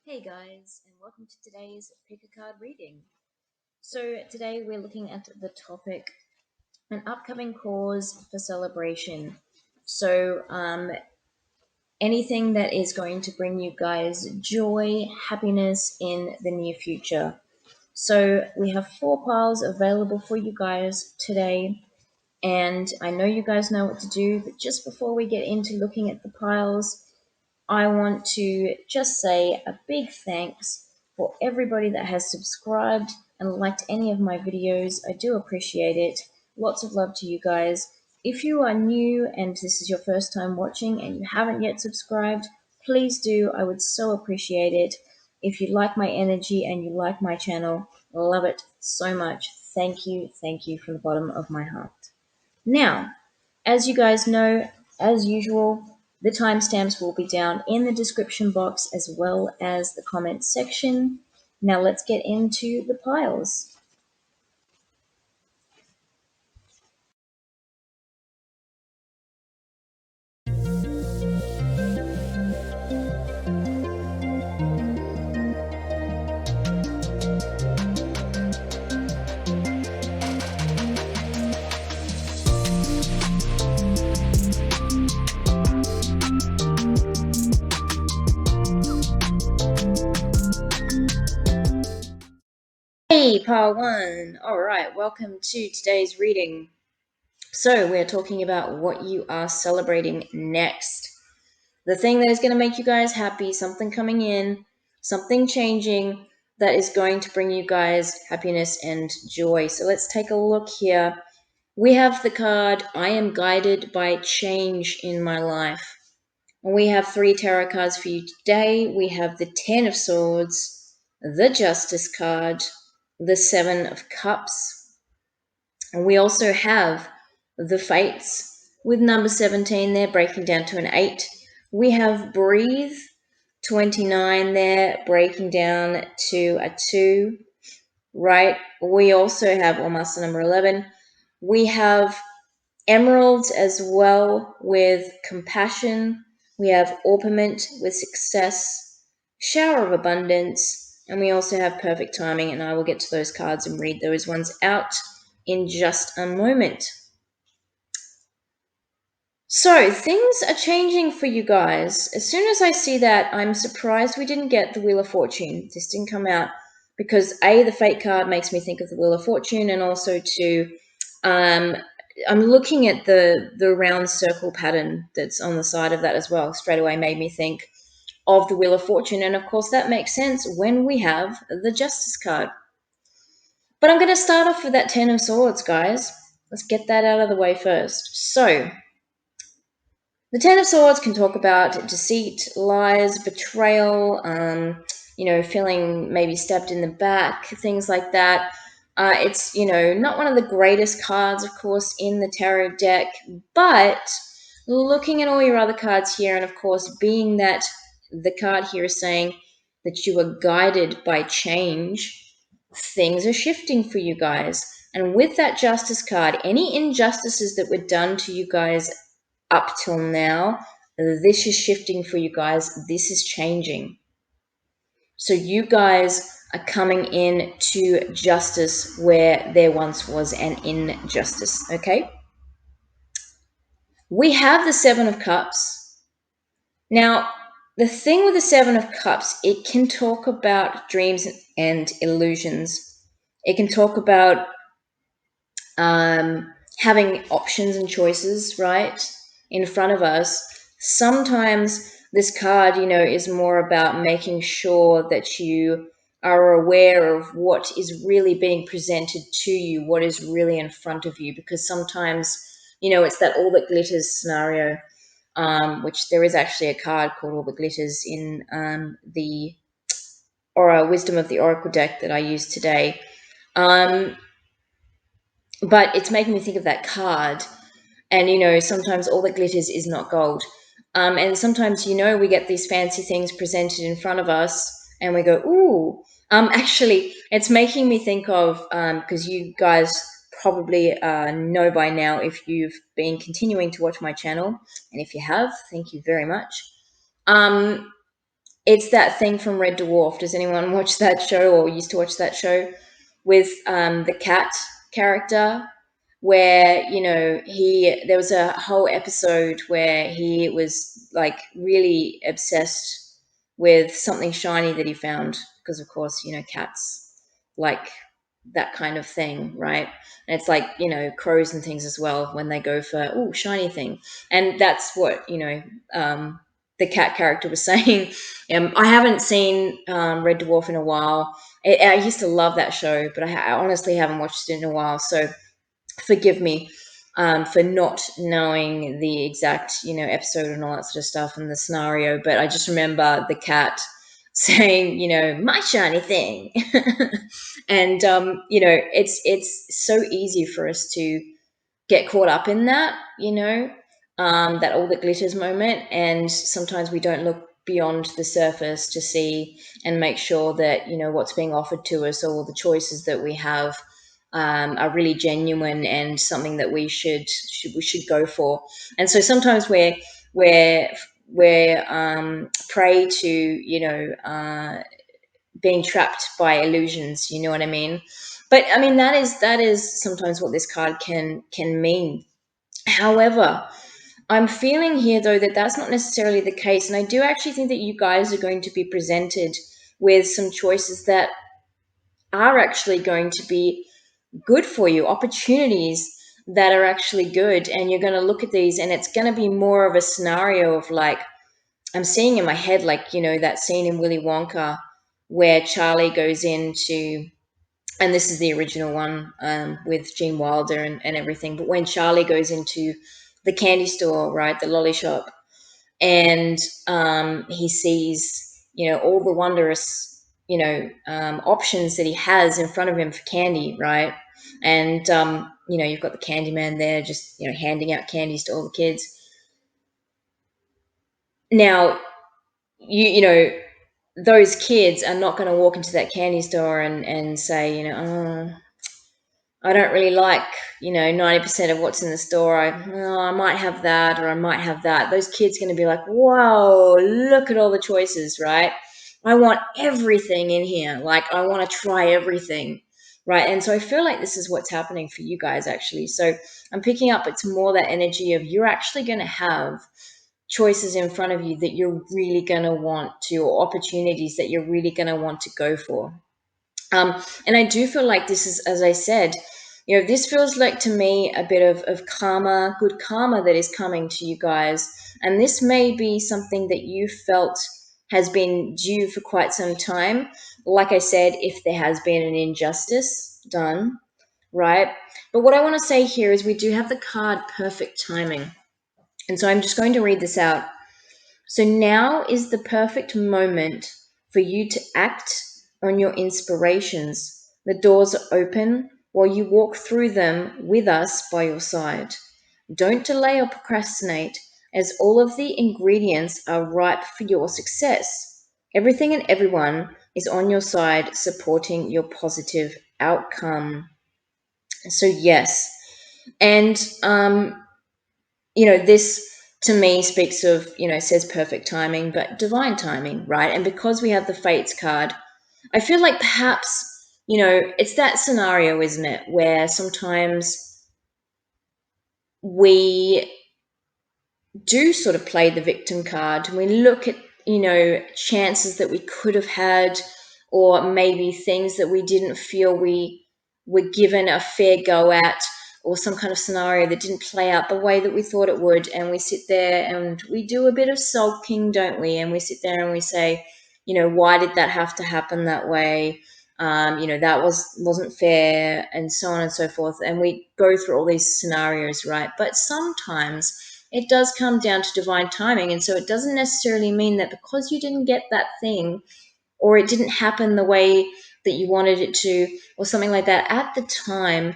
Hey guys, and welcome to today's pick a card reading. So today we're looking at the topic, an upcoming cause for celebration. So anything that is going to bring you guys joy, happiness in the near future. So we have 4 piles available for you guys today, and I know you guys know what to do, but just before we get into looking at the piles, I want to just say a big thanks for everybody that has subscribed and liked any of my videos. I do appreciate it. Lots of love to you guys. If you are new and this is your first time watching and you haven't yet subscribed, please do. I would so appreciate it. If you like my energy and you like my channel, love it so much. Thank you from the bottom of my heart. Now, as you guys know, as usual, the timestamps will be down in the description box as well as the comments section. Now let's get into the piles. Hey, pile 1. All right, welcome to today's reading. So we're talking about what you are celebrating next. The thing that is going to make you guys happy, something coming in, something changing that is going to bring you guys happiness and joy. So let's take a look here. We have the card, I am guided by change in my life. And we have 3 tarot cards for you today. We have the 10 of Swords, the Justice card, the 7 of Cups, and we also have the Fates with number 17 there breaking down to an 8. We have Breathe, 29 there breaking down to a 2, right? We also have Almost number 11. We have Emeralds as well with Compassion. We have Orpiment with Success, Shower of Abundance, and we also have Perfect Timing, and I will get to those cards and read those ones out in just a moment. So things are changing for you guys. As soon as I see that, I'm surprised we didn't get the Wheel of Fortune. This didn't come out because A, the Fate card makes me think of the Wheel of Fortune, and also to I'm looking at the round circle pattern that's on the side of that as well. Straight away made me think of the Wheel of Fortune, and of course that makes sense when we have the Justice card. But I'm going to start off with that 10 of Swords, guys. Let's get that out of the way first. So, the 10 of Swords can talk about deceit, lies, betrayal, feeling maybe stabbed in the back, things like that. It's, not one of the greatest cards, of course, in the tarot deck, but looking at all your other cards here, and of course, being that the card here is saying that you are guided by change, things are shifting for you guys. And with that Justice card, any injustices that were done to you guys up till now, this is shifting for you guys. This is changing. So you guys are coming in to justice where there once was an injustice, okay? We have the 7 of Cups. Now, the thing with the 7 of Cups, it can talk about dreams and illusions. It can talk about having options and choices, right, in front of us. Sometimes this card, is more about making sure that you are aware of what is really being presented to you, what is really in front of you, because sometimes, it's that all that glitters scenario. which there is actually a card called All the Glitters in the Aura Wisdom of the Oracle deck that I used today. But it's making me think of that card. And, sometimes all that glitters is not gold. And sometimes, we get these fancy things presented in front of us and we go, ooh. Actually, it's making me think of, because you guys probably know by now if you've been continuing to watch my channel. And if you have, thank you very much. It's that thing from Red Dwarf. Does anyone watch that show or used to watch that show with the cat character? Where there was a whole episode where he was like really obsessed with something shiny that he found, because of course cats like that kind of thing, right? And it's like crows and things as well, when they go for shiny thing. And that's what the cat character was saying. I haven't seen Red Dwarf in a while. I used to love that show, but I honestly haven't watched it in a while, so forgive me for not knowing the exact episode and all that sort of stuff and the scenario. But I just remember the cat saying my shiny thing. And it's so easy for us to get caught up in that that all that glitters moment, and sometimes we don't look beyond the surface to see and make sure that what's being offered to us, or the choices that we have, are really genuine and something that we should go for. And so sometimes we're prey to being trapped by illusions. You know what I mean? But I mean that is sometimes what this card can mean. However, I'm feeling here though that that's not necessarily the case, and I do actually think that you guys are going to be presented with some choices that are actually going to be good for you, opportunities that are actually good. And you're going to look at these and it's going to be more of a scenario of like, I'm seeing in my head, like, that scene in Willy Wonka where Charlie goes into, and this is the original one with Gene Wilder and everything, but when Charlie goes into the candy store, right, the lolly shop, and he sees, all the wondrous, options that he has in front of him for candy, right? And, you've got the candy man there just, handing out candies to all the kids. Now, those kids are not going to walk into that candy store and say, oh, I don't really like, 90% of what's in the store. I might have that, or I might have that. Those kids are going to be like, whoa, look at all the choices, right? I want everything in here. Like, I want to try everything, right? And so I feel like this is what's happening for you guys, actually. So I'm picking up, it's more that energy of you're actually going to have choices in front of you that you're really going to want to, or opportunities that you're really going to want to go for. And I do feel like this is, as I said, this feels like to me a bit of karma, good karma that is coming to you guys. And this may be something that you felt has been due for quite some time. Like I said, if there has been an injustice done, right? But what I want to say here is we do have the card perfect timing. And so I'm just going to read this out. So now is the perfect moment for you to act on your inspirations. The doors are open while you walk through them with us by your side. Don't delay or procrastinate, as all of the ingredients are ripe for your success. Everything and everyone is on your side, supporting your positive outcome. So yes, and this to me speaks of, says perfect timing, but divine timing, right? And because we have the Fates card, I feel like perhaps, it's that scenario, isn't it, where sometimes we do sort of play the victim card. We look at, chances that we could have had, or maybe things that we didn't feel we were given a fair go at, or some kind of scenario that didn't play out the way that we thought it would. And we sit there and we do a bit of sulking, don't we? And we sit there and we say, why did that have to happen that way? That wasn't fair, and so on and so forth. And we go through all these scenarios, right? But sometimes it does come down to divine timing. And so it doesn't necessarily mean that because you didn't get that thing, or it didn't happen the way that you wanted it to, or something like that at the time,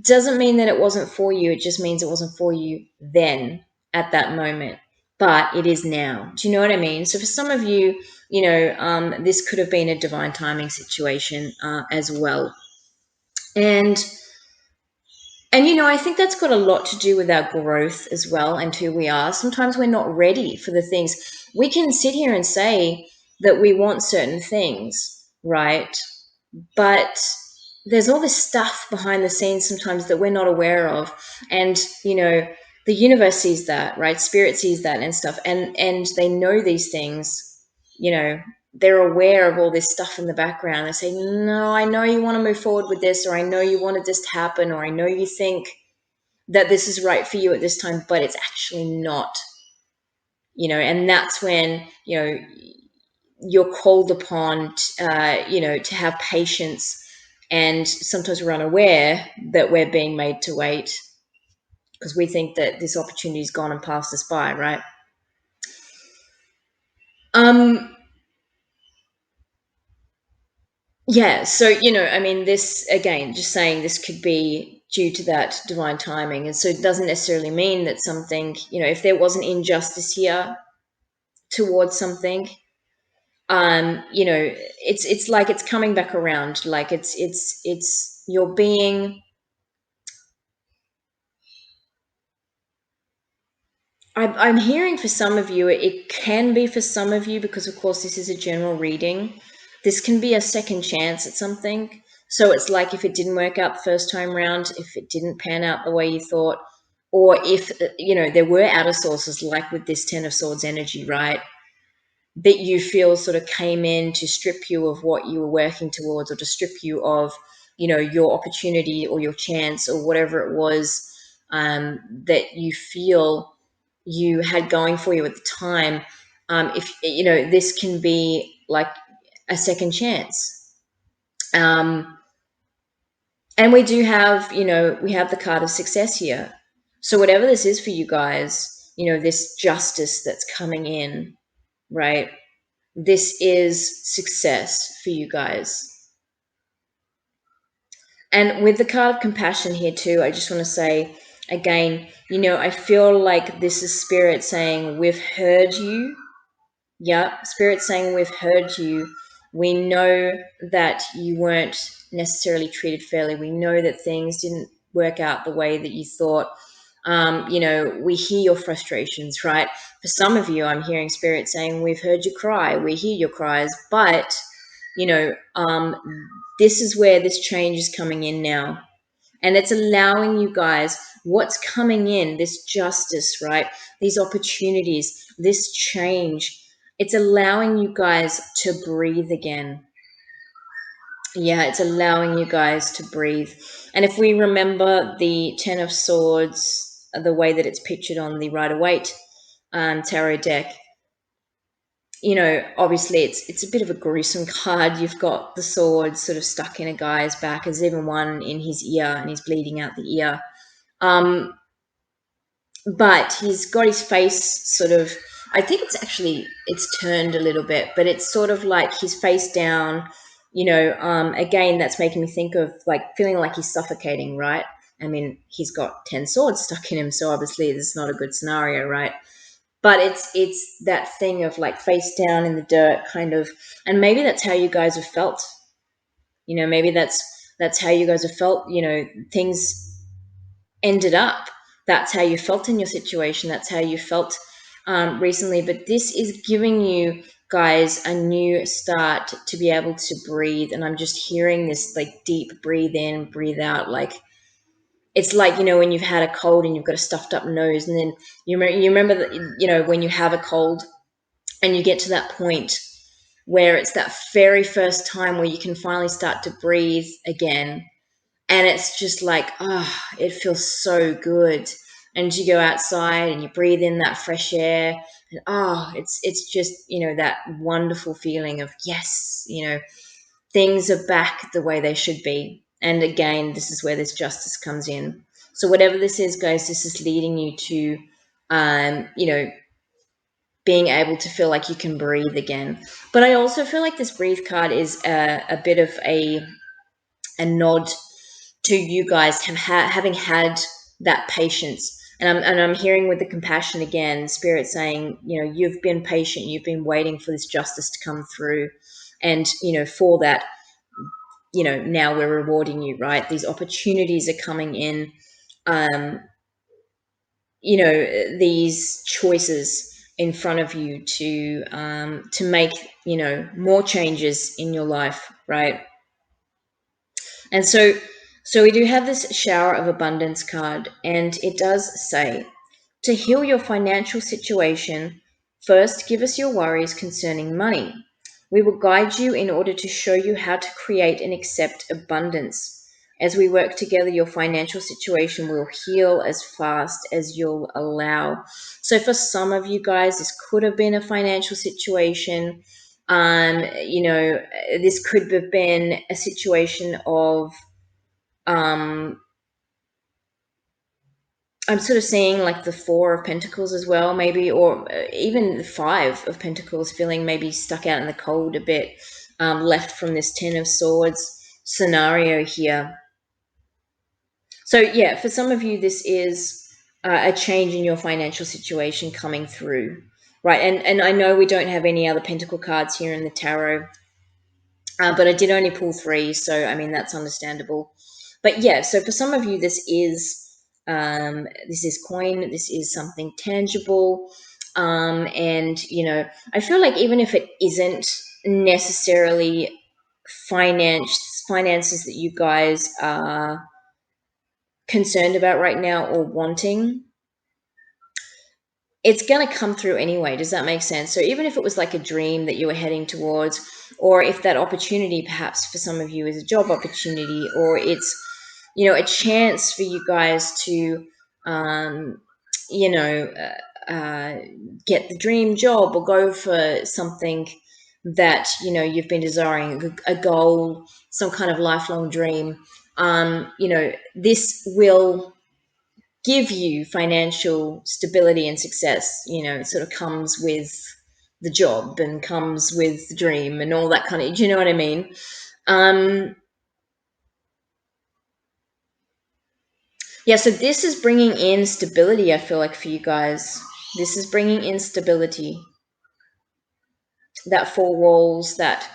doesn't mean that it wasn't for you. It just means it wasn't for you then at that moment, but it is now. Do you know what I mean? So for some of you, this could have been a divine timing situation as well. And I think that's got a lot to do with our growth as well and who we are. Sometimes we're not ready for the things. We can sit here and say that we want certain things, right? But there's all this stuff behind the scenes sometimes that we're not aware of. And, the universe sees that, right? Spirit sees that and stuff. And they know these things, they're aware of all this stuff in the background. They say, no, I know you want to move forward with this, or I know you wanted this to happen, or I know you think that this is right for you at this time, but it's actually not, and that's when, you're called upon, to have patience. And sometimes we're unaware that we're being made to wait because we think that this opportunity's gone and passed us by, right? Yeah, so, this, again, just saying this could be due to that divine timing. And so it doesn't necessarily mean that something, if there was an injustice here towards something, it's like it's coming back around. Like it's you're being, I'm hearing for some of you, it can be for some of you, because of course this is a general reading. This can be a second chance at something. So it's like if it didn't work out the first time round, if it didn't pan out the way you thought, or if, there were outer sources, like with this Ten of Swords energy, right, that you feel sort of came in to strip you of what you were working towards, or to strip you of, your opportunity or your chance or whatever it was that you feel you had going for you at the time. If this can be like a second chance. And we do have, we have the card of success here. So whatever this is for you guys, this justice that's coming in, right? This is success for you guys. And with the card of compassion here too, I just want to say again, I feel like this is Spirit saying, we've heard you. Yeah, Spirit saying, we've heard you. We know that you weren't necessarily treated fairly. We know that things didn't work out the way that you thought. We hear your frustrations, right? For some of you, I'm hearing Spirit saying, we've heard you cry. We hear your cries, but, this is where this change is coming in now. And it's allowing you guys what's coming in, this justice, right? These opportunities, this change. It's allowing you guys to breathe again. Yeah, it's allowing you guys to breathe. And if we remember the Ten of Swords, the way that it's pictured on the Rider-Waite tarot deck, obviously it's a bit of a gruesome card. You've got the sword sort of stuck in a guy's back. There's even one in his ear, and he's bleeding out the ear. But he's got his face sort of, I think it's turned a little bit, but it's sort of like his face down, again, that's making me think of like feeling like he's suffocating, right? I mean, he's got 10 swords stuck in him, so obviously this is not a good scenario, right? But it's that thing of like face down in the dirt kind of, and maybe that's how you guys have felt. Maybe that's how you guys have felt, things ended up. That's how you felt in your situation. That's how you felt recently. But this is giving you guys a new start to be able to breathe. And I'm just hearing this like deep breathe in, breathe out. Like it's like, when you've had a cold and you've got a stuffed up nose, and then you remember that, when you have a cold and you get to that point where it's that very first time where you can finally start to breathe again. And it's just like, it feels so good. And you go outside and you breathe in that fresh air, and it's just, that wonderful feeling of, yes, things are back the way they should be. And again, this is where this justice comes in. So whatever this is, guys, this is leading you to you know, being able to feel like you can breathe again. But I also feel like this breathe card is a bit of a nod to you guys having had that patience. And I'm hearing with the compassion again, Spirit saying, you know, you've been patient, you've been waiting for this justice to come through. And, you know, for that, you know, now we're rewarding you, right? These opportunities are coming in. You know, these choices in front of you to make, you know, more changes in your life, right? And so we do have this shower of abundance card, and it does say, to heal your financial situation, first give us your worries concerning money. We will guide you in order to show you how to create and accept abundance. As we work together, your financial situation will heal as fast as you'll allow. So for some of you guys, this could have been a financial situation. You know, this could have been a situation of, I'm sort of seeing like the Four of Pentacles as well, maybe, or even the Five of Pentacles, feeling maybe stuck out in the cold a bit, left from this Ten of Swords scenario here. So yeah, for some of you, this is a change in your financial situation coming through, right? And I know we don't have any other Pentacle cards here in the tarot, but I did only pull 3, so I mean that's understandable. But yeah, so for some of you, this is coin, this is something tangible, and you know, I feel like even if it isn't necessarily finances that you guys are concerned about right now or wanting, it's going to come through anyway. Does that make sense? So even if it was like a dream that you were heading towards, or if that opportunity perhaps for some of you is a job opportunity, or it's, you know, a chance for you guys to, you know, get the dream job or go for something that, you know, you've been desiring, a goal, some kind of lifelong dream, you know, this will give you financial stability and success. You know, it sort of comes with the job and comes with the dream and all that kind of, do you know what I mean? Yeah, so this is bringing in stability, I feel like, for you guys. This is bringing in stability. That 4 walls, that,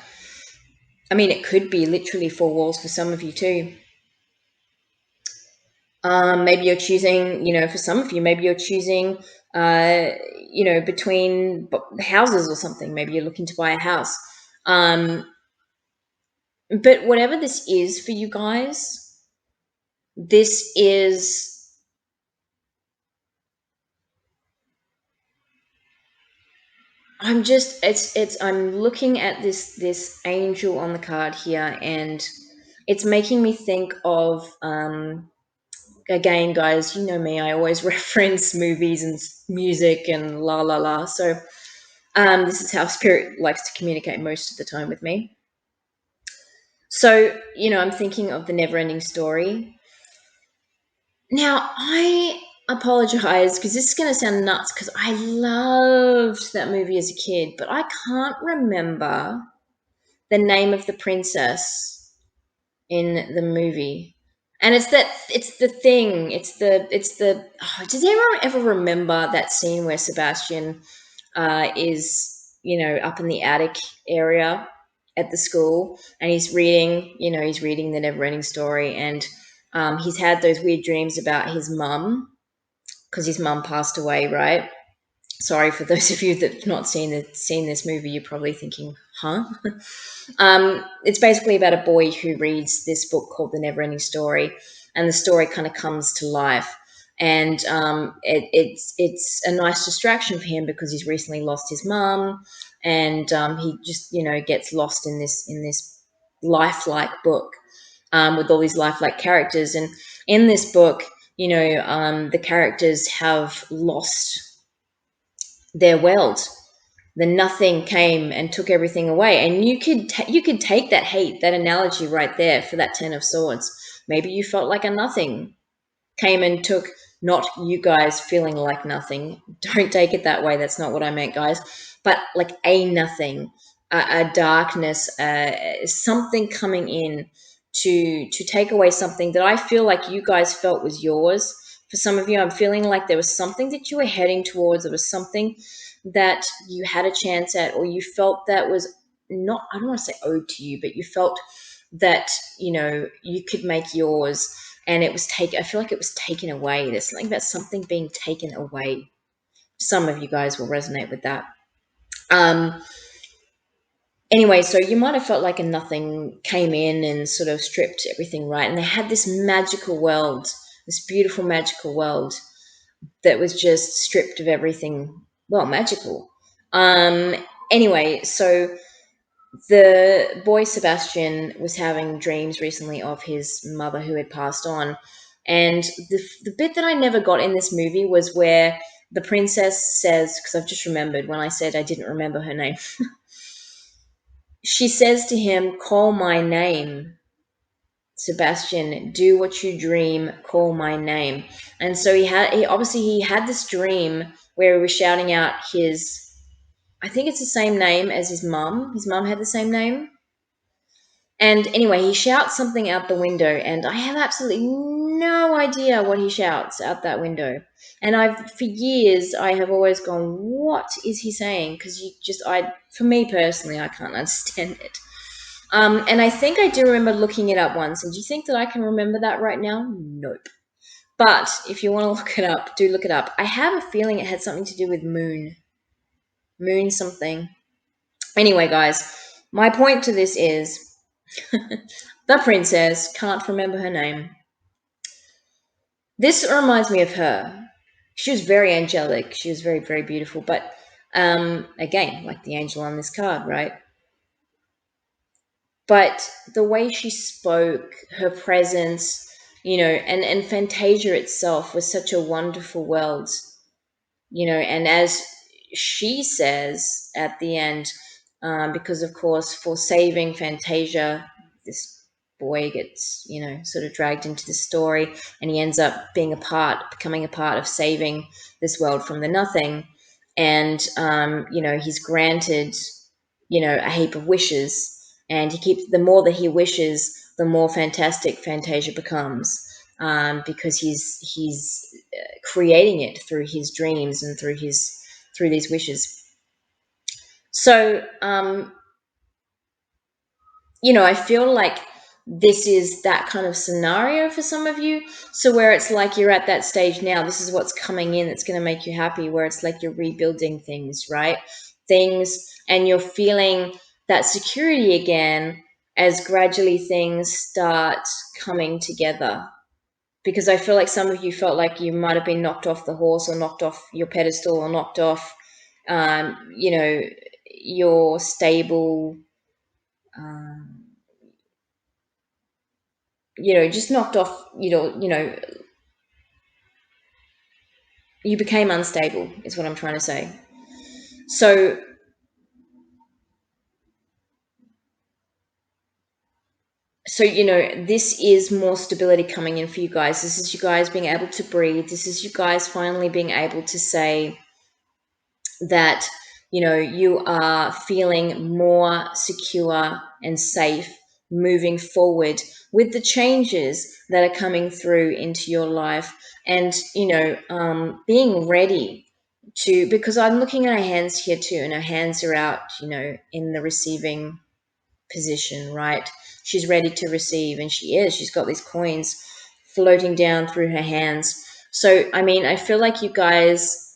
I mean, it could be literally 4 walls for some of you too. Maybe you're choosing, you know, for some of you, maybe you're choosing, you know, between houses or something. Maybe you're looking to buy a house. But whatever this is for you guys, this is, I'm looking at this angel on the card here, and it's making me think of, again, guys, you know me, I always reference movies and music and la la la. So this is how Spirit likes to communicate most of the time with me. So, you know, I'm thinking of the Never-Ending Story. Now, I apologize because this is going to sound nuts because I loved that movie as a kid, but I can't remember the name of the princess in the movie. And it's the thing. Oh, does anyone ever remember that scene where Sebastian is, you know, up in the attic area at the school, and he's reading the Never-Ending Story, and he's had those weird dreams about his mum because his mum passed away, right? Sorry for those of you that have not seen this movie, you're probably thinking, huh? It's basically about a boy who reads this book called The Never-Ending Story, and the story kind of comes to life. And it's a nice distraction for him because he's recently lost his mum, and he just, you know, gets lost in this lifelike book, with all these lifelike characters. And in this book, you know, the characters have lost their world. The nothing came and took everything away. And you could take that analogy right there for that 10 of Swords. Maybe you felt like a nothing came and took not you guys feeling like nothing. Don't take it that way. That's not what I meant, guys. But like a nothing, a darkness, something coming in to take away something that I feel like you guys felt was yours. For some of you, I'm feeling like there was something that you were heading towards. There was something that you had a chance at, or you felt that was not, I don't want to say owed to you, but you felt that, you could make yours, and it was taken. I feel like it was taken away. There's something about something being taken away. Some of you guys will resonate with that. Anyway, so you might have felt like a nothing came in and sort of stripped everything, right? And they had this magical world, this beautiful magical world that was just stripped of everything, well, magical. Anyway, so the boy Sebastian was having dreams recently of his mother who had passed on. And the bit that I never got in this movie was where the princess says, because I've just remembered when I said I didn't remember her name, she says to him, "Call my name, Sebastian, do what you dream, call my name." And so he had this dream where he was shouting out I think it's the same name as his mum. His mum had the same name. And anyway, he shouts something out the window, and I have absolutely no idea what he shouts out that window. And for years, I have always gone, what is he saying? Because for me personally, I can't understand it. And I think I do remember looking it up once. And do you think that I can remember that right now? Nope. But if you want to look it up, do look it up. I have a feeling it had something to do with moon. Moon something. Anyway, guys, my point to this is the princess, can't remember her name. This reminds me of her. She was very angelic. She was very, very beautiful. But again, like the angel on this card, right? But the way she spoke, her presence, and Fantasia itself was such a wonderful world, and as she says at the end, because of course for saving Fantasia, this boy gets, sort of dragged into the story, and he ends up becoming a part of saving this world from the nothing. And, he's granted, a heap of wishes, and the more that he wishes, the more fantastic Fantasia becomes, because he's creating it through his dreams and through these wishes. So, I feel like this is that kind of scenario for some of you. So where it's like you're at that stage now, this is what's coming in that's going to make you happy, where it's like you're rebuilding things, right? And you're feeling that security again as gradually things start coming together. Because I feel like some of you felt like you might have been knocked off the horse, or knocked off your pedestal, or knocked off, your stable, just knocked off, you became unstable, is what I'm trying to say. So, this is more stability coming in for you guys. This is you guys being able to breathe. This is you guys finally being able to say that, you are feeling more secure and safe moving forward with the changes that are coming through into your life. And, being ready because I'm looking at her hands here too, and her hands are out, in the receiving position, right? She's ready to receive, and she's got these coins floating down through her hands. So, I feel like you guys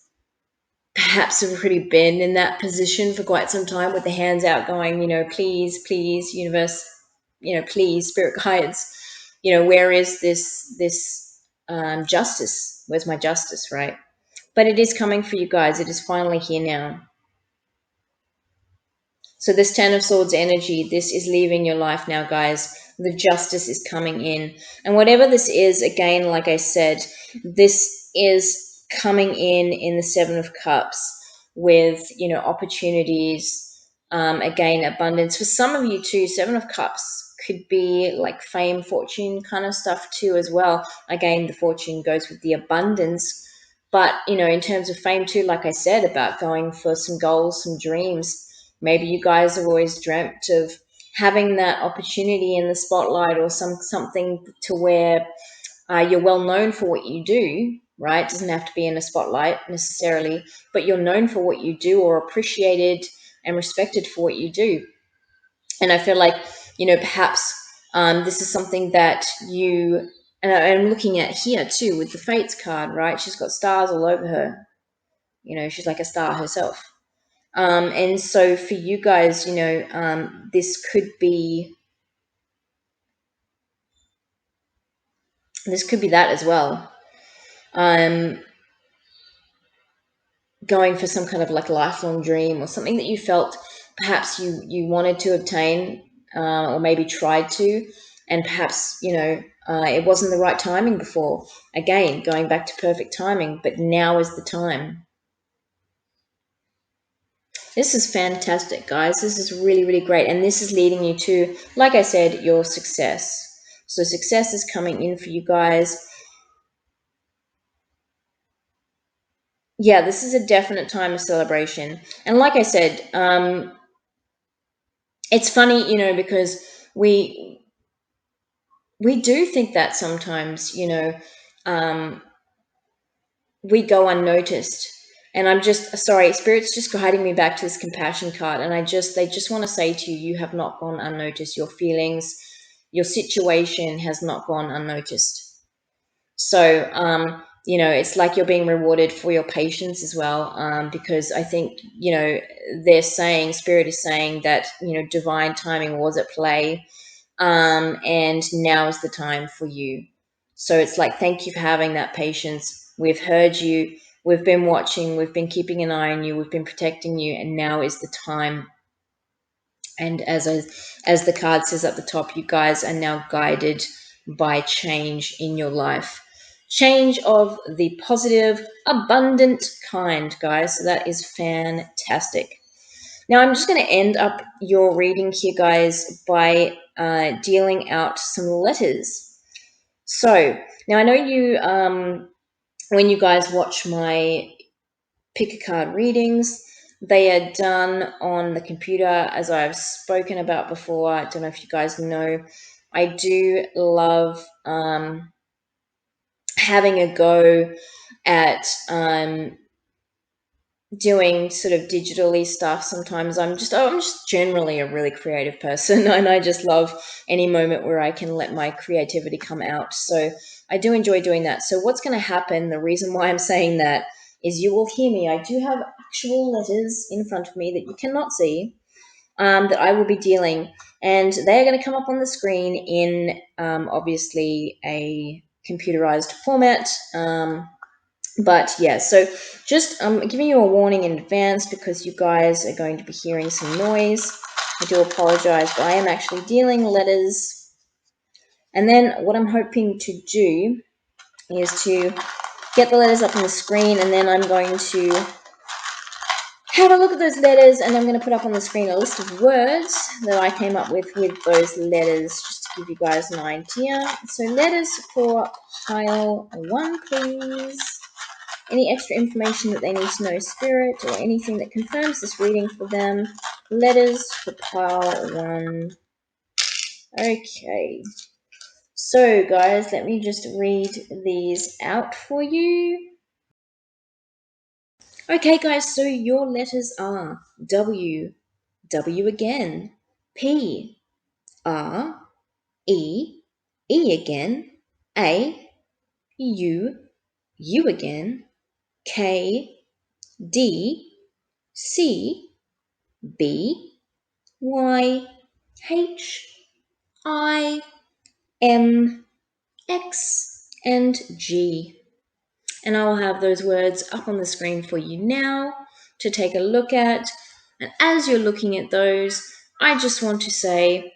perhaps have already been in that position for quite some time, with the hands out going, please, please, universe, please, spirit guides, where is this justice? Where's my justice, right? But it is coming for you guys. It is finally here now. So this Ten of Swords energy, this is leaving your life now, guys. The justice is coming in. And whatever this is, again, like I said, this is coming in the Seven of Cups with, opportunities, Again, abundance. For some of you too, Seven of Cups could be like fame, fortune kind of stuff too as well. Again, the fortune goes with the abundance. But, in terms of fame too, like I said, about going for some goals, some dreams, maybe you guys have always dreamt of having that opportunity in the spotlight or something to where you're well known for what you do, right? It doesn't have to be in a spotlight necessarily, but you're known for what you do or appreciated and respected for what you do. And I feel like, perhaps this is something that you, and I'm looking at here too with the Fates card, right? She's got stars all over her. She's like a star herself. And so for you guys, this could be that as well. Going for some kind of like lifelong dream or something that you felt perhaps you wanted to obtain, or maybe tried to, and perhaps it wasn't the right timing before. Again, going back to perfect timing, but now is the time. This is fantastic, guys. This is really, really great, and this is leading you to, like I said, your success. So success is coming in for you guys. Yeah, this is a definite time of celebration. And like I said, it's funny, because we do think that sometimes, we go unnoticed. And I'm just sorry, Spirit's just guiding me back to this compassion card. And they just want to say to you, you have not gone unnoticed. Your feelings, your situation has not gone unnoticed. So, it's like you're being rewarded for your patience as well, because I think, Spirit is saying that, divine timing was at play, and now is the time for you. So it's like, thank you for having that patience. We've heard you. We've been watching. We've been keeping an eye on you. We've been protecting you, and now is the time. And as the card says at the top, you guys are now guided by change in your life. Change of the positive, abundant kind, guys. So that is fantastic. Now, I'm just going to end up your reading here, guys, by dealing out some letters. So, now I know you, when you guys watch my pick a card readings, they are done on the computer, as I've spoken about before. I don't know if you guys know. I do love having a go at doing sort of digitally stuff. Sometimes I'm just generally a really creative person, and I just love any moment where I can let my creativity come out. So I do enjoy doing that. So what's going to happen, the reason why I'm saying that, is you will hear me. I do have actual letters in front of me that you cannot see, that I will be dealing, and they're going to come up on the screen in obviously a computerized format. But yeah, so just giving you a warning in advance because you guys are going to be hearing some noise. I do apologize, but I am actually dealing letters. And then what I'm hoping to do is to get the letters up on the screen, and then I'm going to have a look at those letters, and I'm going to put up on the screen a list of words that I came up with those letters, just to give you guys an idea. So letters for pile 1, please. Any extra information that they need to know, Spirit, or anything that confirms this reading for them. Letters for pile 1. Okay. So, guys, let me just read these out for you. Okay, guys, so your letters are W, W again, P, R, E, E again, A, U, U again, K, D, C, B, Y, H, I, M, X, and G. And I will have those words up on the screen for you now to take a look at. And as you're looking at those, I just want to say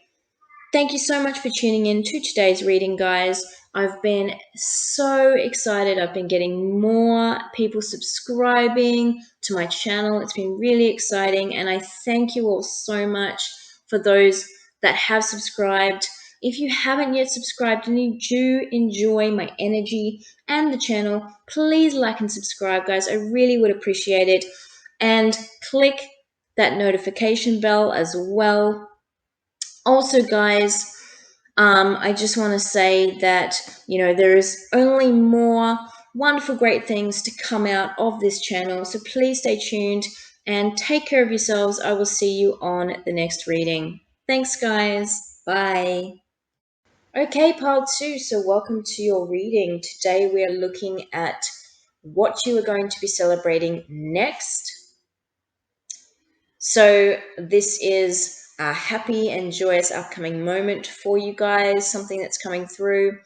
Thank you so much for tuning in to today's reading, guys. I've been so excited. I've been getting more people subscribing to my channel. It's been really exciting, and I thank you all so much for those that have subscribed. If you haven't yet subscribed and you do enjoy my energy and the channel, please like and subscribe, guys. I really would appreciate it. And click that notification bell as well. Also, guys, I just want to say that, there is only more wonderful, great things to come out of this channel. So please stay tuned and take care of yourselves. I will see you on the next reading. Thanks, guys. Bye. Okay, pile two. So welcome to your reading. Today we are looking at what you are going to be celebrating next. So this is a happy and joyous upcoming moment for you guys, something that's coming through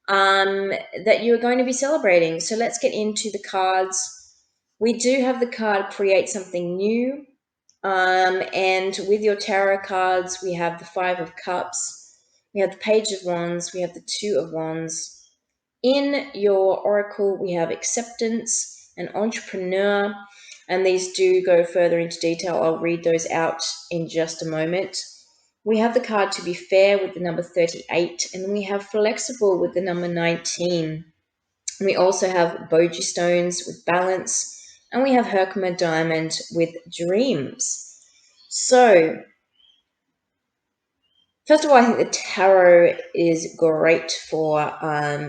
that you're going to be celebrating. So let's get into the cards. We do have the card Create Something New. And with your tarot cards, we have the Five of Cups, we have the Page of Wands, we have the Two of Wands. In your oracle, we have Acceptance and Entrepreneur, and these do go further into detail. I'll read those out in just a moment. We have the card To Be Fair with the number 38, and we have Flexible with the number 19. We also have Boji Stones with Balance, and we have Herkimer Diamond with Dreams. So, first of all, I think the tarot is great for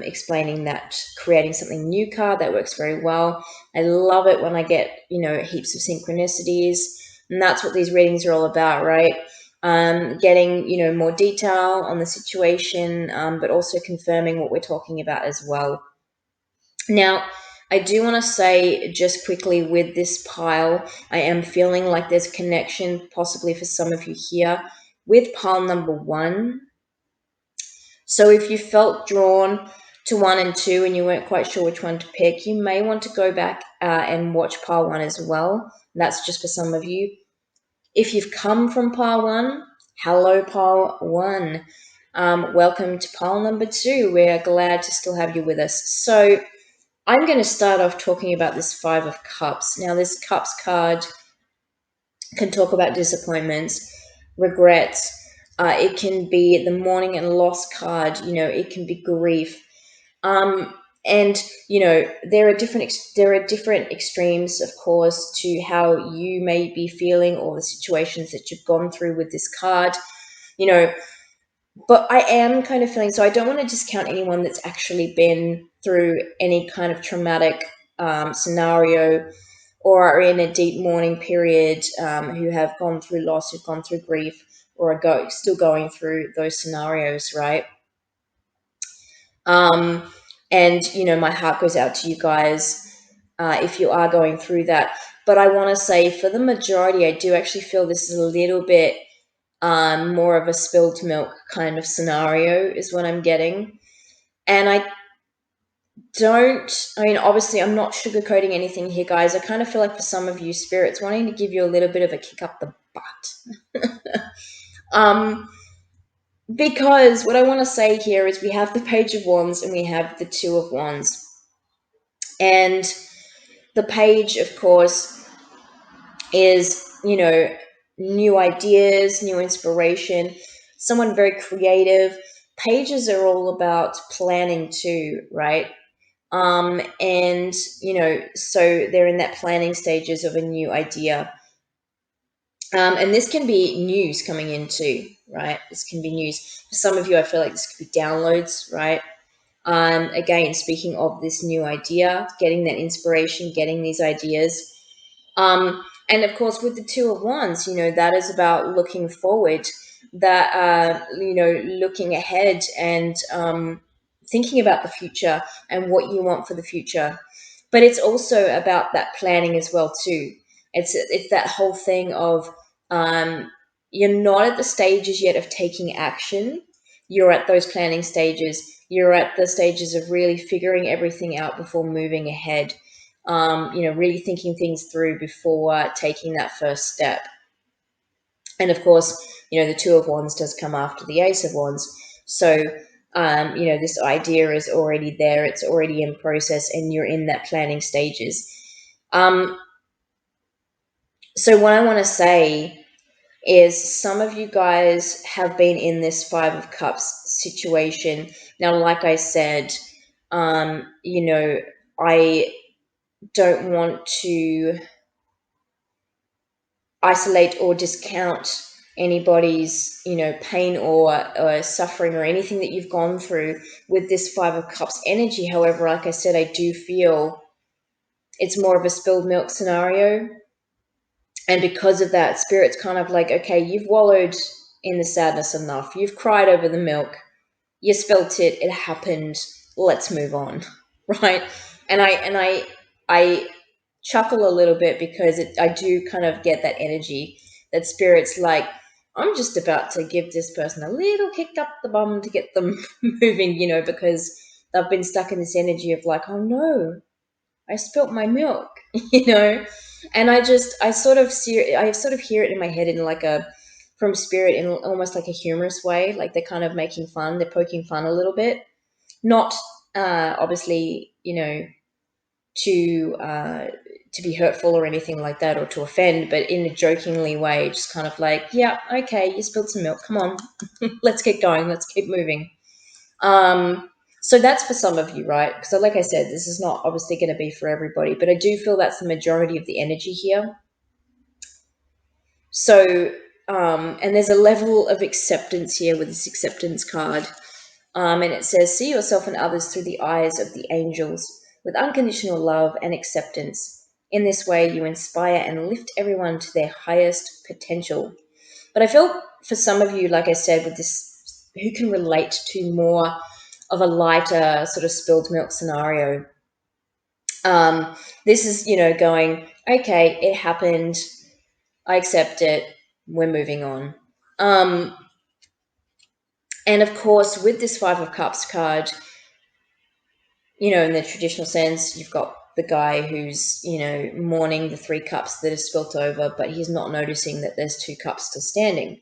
explaining that creating something new card. That works very well. I love it when I get, heaps of synchronicities, and that's what these readings are all about, right? Getting, more detail on the situation, but also confirming what we're talking about as well. Now, I do want to say just quickly with this pile, I am feeling like there's a connection possibly for some of you here with pile number 1. So if you felt drawn to 1 and 2 and you weren't quite sure which one to pick, you may want to go back and watch pile 1 as well. That's just for some of you. If you've come from pile 1, hello pile 1. Welcome to pile number 2. We're glad to still have you with us. So I'm going to start off talking about this Five of Cups. Now, this Cups card can talk about disappointments, regrets. It can be the mourning and loss card. It can be grief. And there are different extremes, of course, to how you may be feeling or the situations that you've gone through with this card. But I am kind of feeling, so I don't want to discount anyone that's actually been through any kind of traumatic scenario or are in a deep mourning period, who have gone through loss, who've gone through grief, or are still going through those scenarios, right? And, my heart goes out to you guys if you are going through that. But I want to say for the majority, I do actually feel this is a little bit more of a spilled milk kind of scenario is what I'm getting. And obviously I'm not sugarcoating anything here, guys. I kind of feel like for some of you, Spirit's wanting to give you a little bit of a kick up the butt. Because what I want to say here is we have the Page of Wands and we have the Two of Wands. And the Page, of course, is, new ideas, new inspiration, someone very creative. Pages are all about planning too, right? And, so they're in that planning stages of a new idea. And this can be news coming in too, right? This can be news. For some of you, I feel like this could be downloads, right? Again, speaking of this new idea, getting that inspiration, getting these ideas. And of course, with the Two of Wands, that is about looking forward, that, looking ahead and thinking about the future and what you want for the future. But it's also about that planning as well too. It's that whole thing of you're not at the stages yet of taking action. You're at those planning stages. You're at the stages of really figuring everything out before moving ahead. Really thinking things through before taking that first step. And of course, the Two of Wands does come after the Ace of Wands. So, this idea is already there. It's already in process and you're in that planning stages. So what I want to say is some of you guys have been in this Five of Cups situation. Now, like I said, I don't want to isolate or discount anybody's, pain or suffering or anything that you've gone through with this Five of Cups energy. However, like I said, I do feel it's more of a spilled milk scenario. And because of that, Spirit's kind of like, okay, you've wallowed in the sadness enough. You've cried over the milk. You spilt it. It happened. Let's move on, right? And I chuckle a little bit because I do kind of get that energy that Spirit's like, I'm just about to give this person a little kick up the bum to get them moving, because they've been stuck in this energy of like, oh no, I spilt my milk, and I sort of hear it in my head in like from Spirit in almost like a humorous way, like they're kind of making fun, they're poking fun a little bit, not obviously, to be hurtful or anything like that or to offend, but in a jokingly way, just kind of like, yeah, okay, you spilled some milk, come on, let's get going, let's keep moving. So that's for some of you, right? Because like I said, this is not obviously going to be for everybody, but I do feel that's the majority of the energy here. So, and there's a level of acceptance here with this acceptance card. And it says, see yourself and others through the eyes of the angels with unconditional love and acceptance. In this way, you inspire and lift everyone to their highest potential. But I feel for some of you, like I said, with this, who can relate to more of a lighter sort of spilled milk scenario. This is, going, okay, it happened. I accept it. We're moving on. And of course, with this Five of Cups card, in the traditional sense, you've got the guy who's, mourning the 3 cups that have spilt over, but he's not noticing that there's 2 cups still standing.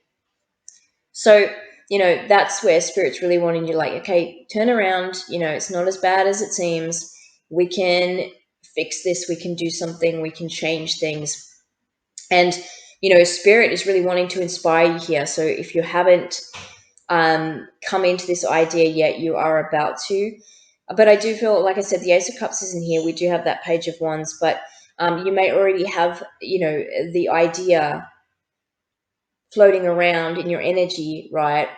So, that's where Spirit's really wanting you, like, okay, turn around, it's not as bad as it seems. We can fix this, we can do something, we can change things. And, Spirit is really wanting to inspire you here. So if you haven't come into this idea yet, you are about to. But I do feel, like I said, the Ace of Cups isn't here. We do have that Page of Wands, but you may already have, the idea floating around in your energy, right?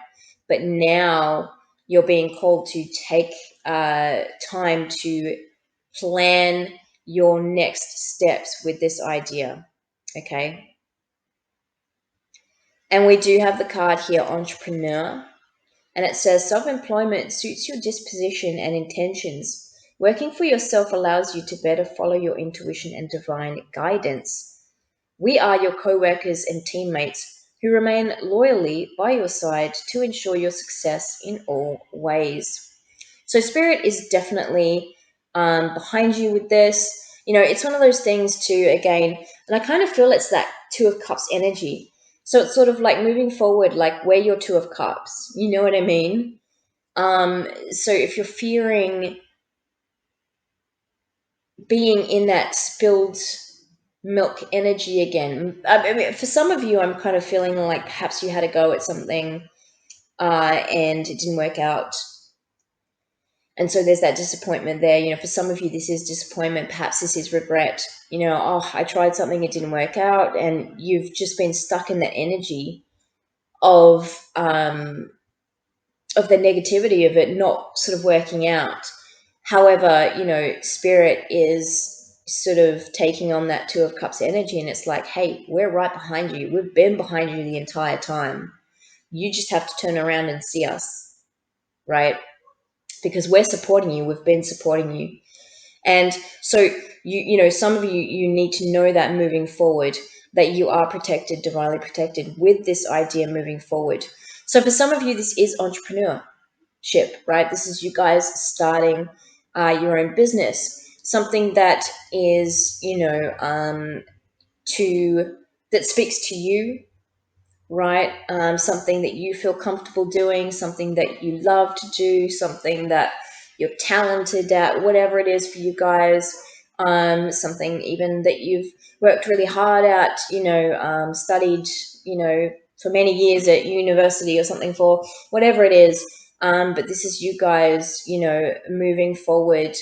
But now you're being called to take time to plan your next steps with this idea, okay? And we do have the card here, Entrepreneur. And it says, self-employment suits your disposition and intentions. Working for yourself allows you to better follow your intuition and divine guidance. We are your co-workers and teammates who remain loyally by your side to ensure your success in all ways. So Spirit is definitely behind you with this. It's one of those things too, again, and I kind of feel it's that Two of Cups energy. So it's sort of like moving forward, like we're your Two of Cups. You know what I mean? So if you're fearing being in that spilled milk energy again, I mean, for some of you, I'm kind of feeling like perhaps you had a go at something and it didn't work out. And so there's that disappointment there. For some of you, this is disappointment. Perhaps this is regret. Oh, I tried something, it didn't work out. And you've just been stuck in that energy of the negativity of it not sort of working out. However, Spirit is sort of taking on that Two of Cups energy. And it's like, hey, we're right behind you. We've been behind you the entire time. You just have to turn around and see us, right? Because we're supporting you. We've been supporting you. And so, some of you need to know that moving forward, that you are protected, divinely protected with this idea moving forward. So for some of you, this is entrepreneurship, right? This is you guys starting your own business, something that is, that speaks to you, right? Something that you feel comfortable doing, something that you love to do, something that you're talented at, whatever it is for you guys. Something even that you've worked really hard at, studied, for many years at university or something for, whatever it is. But this is you guys, moving forward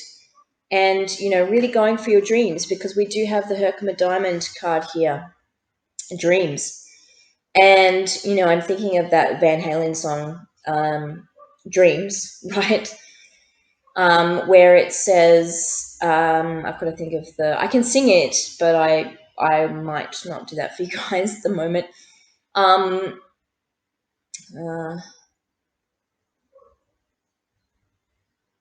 and, really going for your dreams, because we do have the Herkimer Diamond card here, dreams. And, I'm thinking of that Van Halen song, Dreams, right? Where it says, I've got to think of I can sing it, but I might not do that for you guys at the moment. Uh,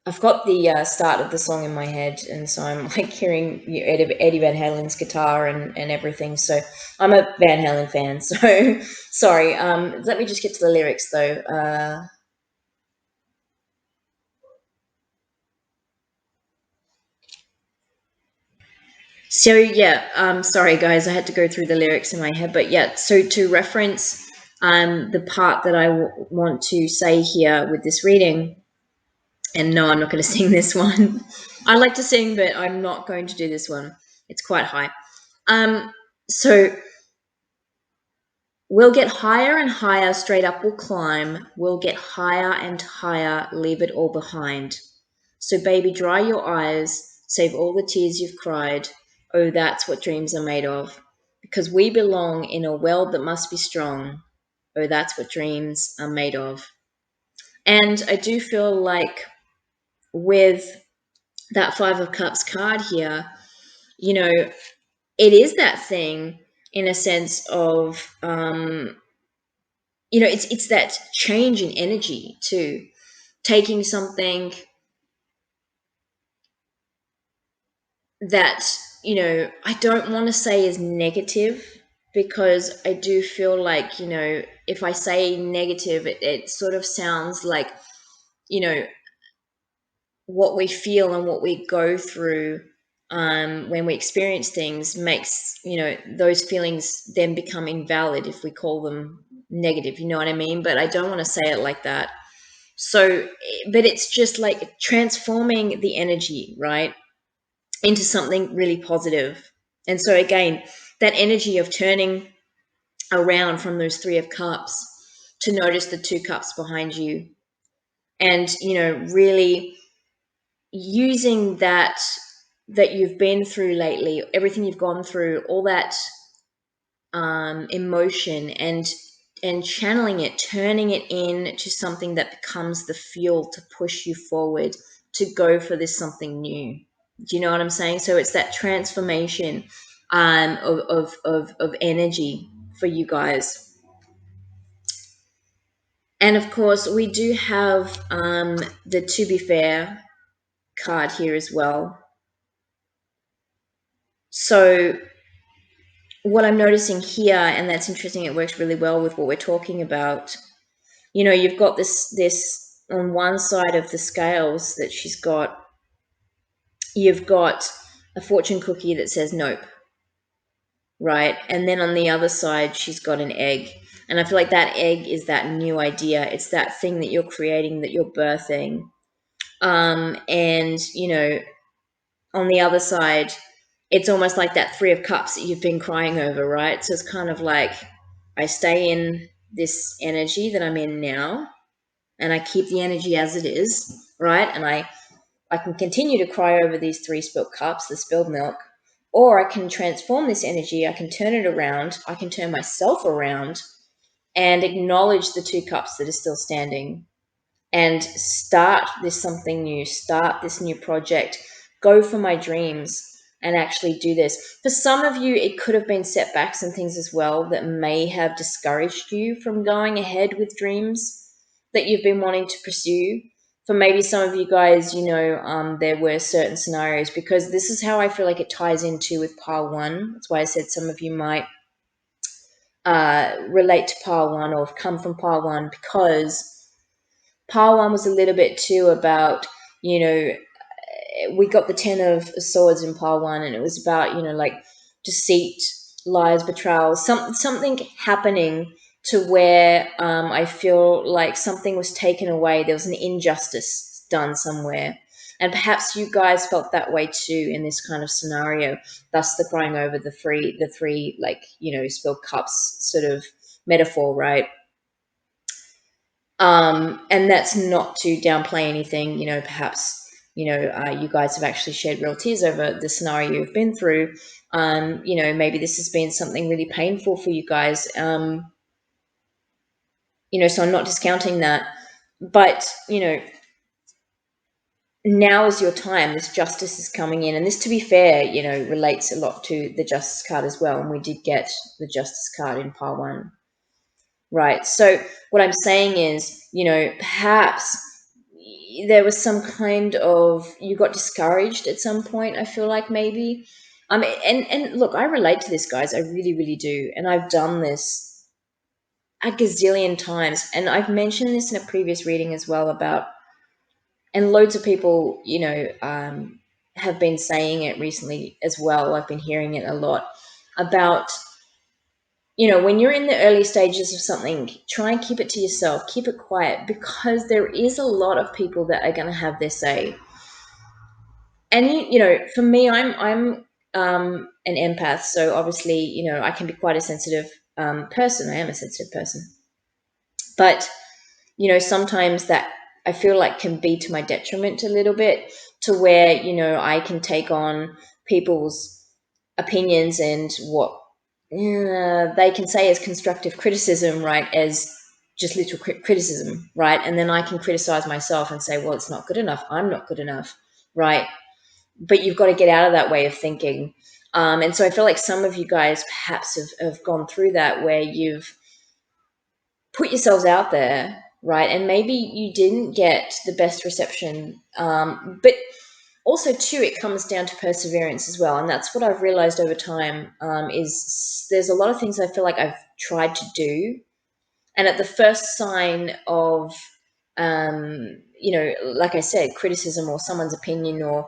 I've got the start of the song in my head, and so I'm like hearing Eddie Van Halen's guitar and everything. So I'm a Van Halen fan. So sorry. Let me just get to the lyrics though. So yeah, sorry guys, I had to go through the lyrics in my head, but yeah. So to reference the part that I want to say here with this reading, and no, I'm not going to sing this one. I like to sing, but I'm not going to do this one. It's quite high. So we'll get higher and higher, straight up we'll climb. We'll get higher and higher, leave it all behind. So baby, dry your eyes, save all the tears you've cried. Oh, that's what dreams are made of. Because we belong in a world that must be strong. Oh, that's what dreams are made of. And I do feel like with that Five of Cups card here, it is that thing in a sense of, it's that change in energy too. Taking something that, I don't want to say is negative, because I do feel like, if I say negative, it sort of sounds like, what we feel and what we go through when we experience things makes, those feelings then become invalid if we call them negative, you know what I mean? But I don't want to say it like that. So, but it's just like transforming the energy, right, into something really positive. And so again, that energy of turning around from those Three of Cups to notice the Two Cups behind you, and, really using that you've been through lately, everything you've gone through, all that emotion, and channeling it, turning it into something that becomes the fuel to push you forward, to go for this something new. Do you know what I'm saying? So it's that transformation of energy for you guys. And of course, we do have the To Be Fair card here as well. So what I'm noticing here, and that's interesting, it works really well with what we're talking about. You've got this on one side of the scales that she's got, you've got a fortune cookie that says nope, right? And then on the other side, she's got an egg. And I feel like that egg is that new idea. It's that thing that you're creating, that you're birthing. And, on the other side, it's almost like that Three of Cups that you've been crying over, right? So it's kind of like, I stay in this energy that I'm in now, and I keep the energy as it is, right? And I can continue to cry over these three spilled cups, the spilled milk, or I can transform this energy, I can turn it around, I can turn myself around and acknowledge the two cups that are still standing, and start this something new, start this new project, go for my dreams, and actually do this. For some of you, it could have been setbacks and things as well that may have discouraged you from going ahead with dreams that you've been wanting to pursue. For maybe some of you guys, there were certain scenarios, because this is how I feel like it ties into with pile one. That's why I said some of you might relate to pile one or have come from pile one, because pile one was a little bit too about, we got the Ten of Swords in pile one, and it was about, like deceit, lies, betrayal, something happening to where I feel like something was taken away. There was an injustice done somewhere. And perhaps you guys felt that way too in this kind of scenario, thus the crying over the three, like, spilled cups sort of metaphor, right? And that's not to downplay anything, perhaps, you guys have actually shed real tears over the scenario you've been through. Maybe this has been something really painful for you guys. So I'm not discounting that, but, now is your time. This justice is coming in, and this, to be fair, relates a lot to the justice card as well. And we did get the justice card in pile 1. Right. So what I'm saying is, perhaps there was some kind of, you got discouraged at some point, I feel like maybe. And look, I relate to this, guys. I really, really do. And I've done this a gazillion times. And I've mentioned this in a previous reading as well about, and loads of people, have been saying it recently as well. I've been hearing it a lot about, when you're in the early stages of something, try and keep it to yourself, keep it quiet, because there is a lot of people that are going to have their say. And, for me, I'm an empath. So obviously, I can be quite a sensitive person. I am a sensitive person. But, sometimes that I feel like can be to my detriment a little bit, to where, I can take on people's opinions and what they can say as constructive criticism, right, as just literal criticism, right? And then I can criticize myself and say, well, it's not good enough. I'm not good enough, right? But you've got to get out of that way of thinking. And so I feel like some of you guys perhaps have gone through that, where you've put yourselves out there, right? And maybe you didn't get the best reception. But also, too, it comes down to perseverance as well. And that's what I've realized over time, is there's a lot of things I feel like I've tried to do. And at the first sign of, like I said, criticism or someone's opinion, or,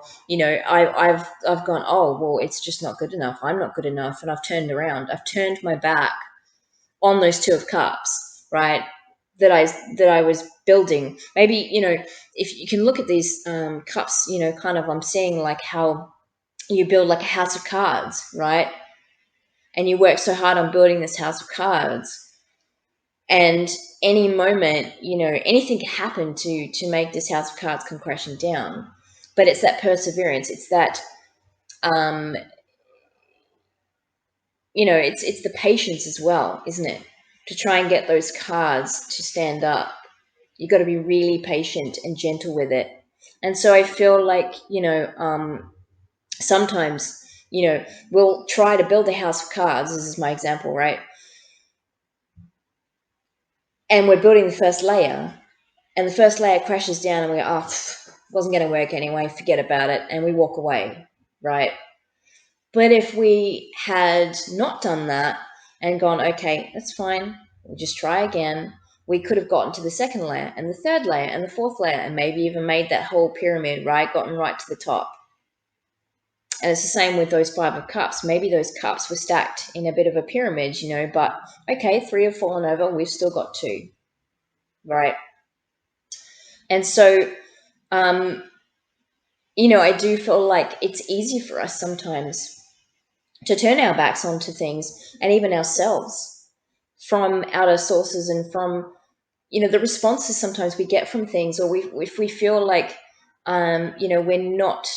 I've gone, oh, well, it's just not good enough. I'm not good enough. And I've turned around. I've turned my back on those 2 of cups, right? That I was building. Maybe, if you can look at these cups, kind of, I'm seeing like how you build like a house of cards, right? And you work so hard on building this house of cards, and any moment, anything can happen to make this house of cards come crashing down. But it's that perseverance. It's that, it's the patience as well, isn't it? To try and get those cards to stand up. You got to be really patient and gentle with it. And so I feel like, sometimes, we'll try to build a house of cards. This is my example, right? And we're building the first layer, and the first layer crashes down, and we go, oh, wasn't going to work anyway, forget about it. And we walk away, right? But if we had not done that and gone, okay, that's fine, we'll just try again, we could have gotten to the second layer and the third layer and the fourth layer, and maybe even made that whole pyramid, right? Gotten right to the top. And it's the same with those 5 of cups. Maybe those cups were stacked in a bit of a pyramid, but okay, 3 have fallen over, we've still got 2, right? And so, I do feel like it's easy for us sometimes to turn our backs onto things, and even ourselves, from outer sources, and from, the responses sometimes we get from things, or if we feel like, we're not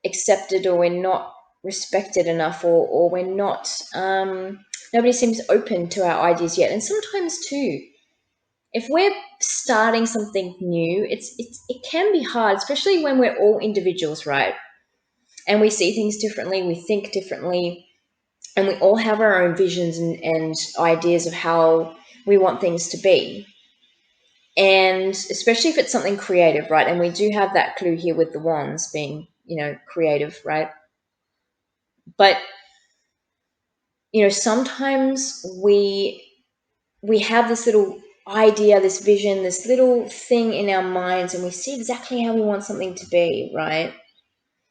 accepted, or we're not respected enough, or we're not, nobody seems open to our ideas yet. And sometimes too, if we're starting something new, it can be hard, especially when we're all individuals, right? And we see things differently, we think differently, and we all have our own visions and ideas of how we want things to be. And especially if it's something creative, right? And we do have that clue here with the wands being, creative, right? But, sometimes we have this little idea, this vision, this little thing in our minds, and we see exactly how we want something to be, right?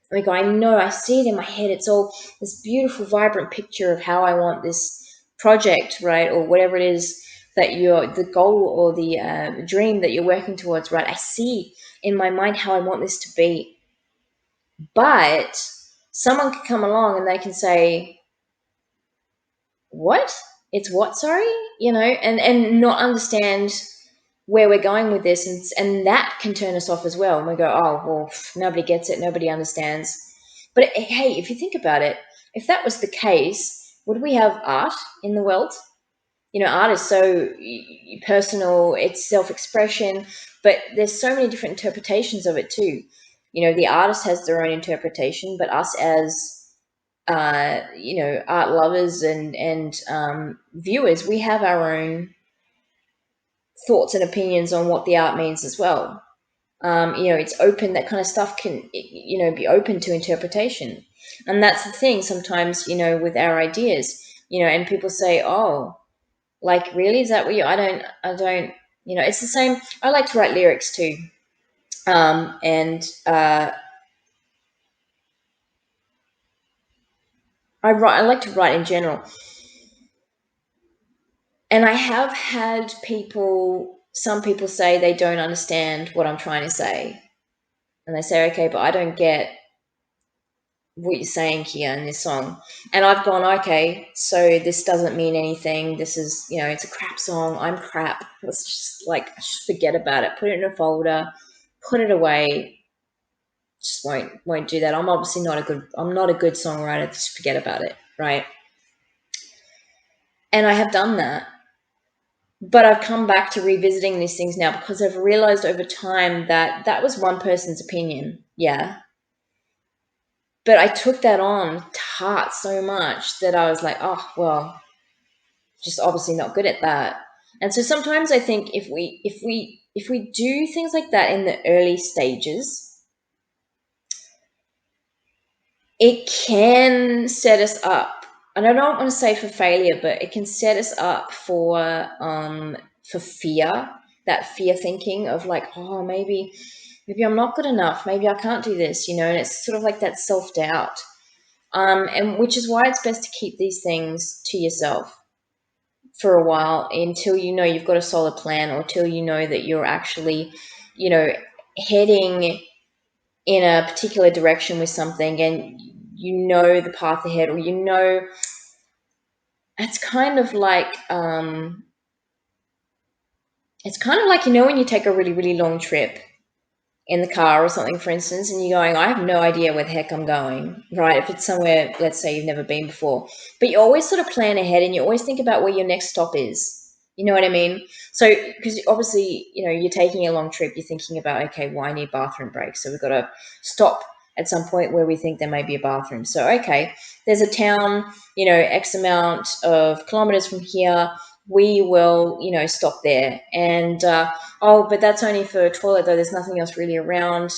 And we go, I know, I see it in my head. It's all this beautiful, vibrant picture of how I want this project, right? Or whatever it is, that you're the goal or the dream that you're working towards, right? I see in my mind how I want this to be. But someone can come along and they can say, what? It's what, sorry? And not understand where we're going with this. And that can turn us off as well. And we go, oh, well, nobody gets it. Nobody understands. But hey, if you think about it, if that was the case, would we have art in the world? Art is so personal, it's self-expression, but there's so many different interpretations of it too. The artist has their own interpretation, but us as art lovers and viewers, we have our own thoughts and opinions on what the art means as well. It's open. That kind of stuff can be open to interpretation, and that's the thing. Sometimes with our ideas, and people say, "Oh, like really? Is that what you?" I don't. It's the same. I like to write lyrics too, and I like to write in general. And I have had some people say they don't understand what I'm trying to say. And they say, okay, but I don't get what you're saying here in this song. And I've gone, okay, so this doesn't mean anything. This is, it's a crap song. I'm crap. Let's just forget about it. Put it in a folder, put it away. Just won't do that. I'm obviously not a good songwriter. Just forget about it, right? And I have done that. But I've come back to revisiting these things now because I've realized over time that was one person's opinion. Yeah. But I took that on to heart so much that I was like, oh, well, just obviously not good at that. And so sometimes I think if we do things like that in the early stages, it can set us up. And I don't want to say for failure, but it can set us up for fear, that fear thinking of like, oh, maybe I'm not good enough. Maybe I can't do this, and it's sort of like that self-doubt. And which is why it's best to keep these things to yourself for a while until you've got a solid plan, or till that you're actually, heading in a particular direction with something, and the path ahead, or it's kind of like when you take a really, really long trip in the car or something, for instance, and you're going, I have no idea where the heck I'm going, right? If it's somewhere, let's say you've never been before, but you always sort of plan ahead and you always think about where your next stop is. You know what I mean? So, because obviously, you're taking a long trip, you're thinking about, okay, well, I need bathroom breaks. So we've got to stop at some point where we think there may be a bathroom. So, okay, there's a town, X amount of kilometers from here. We will, stop there. And, but that's only for a toilet, though. There's nothing else really around.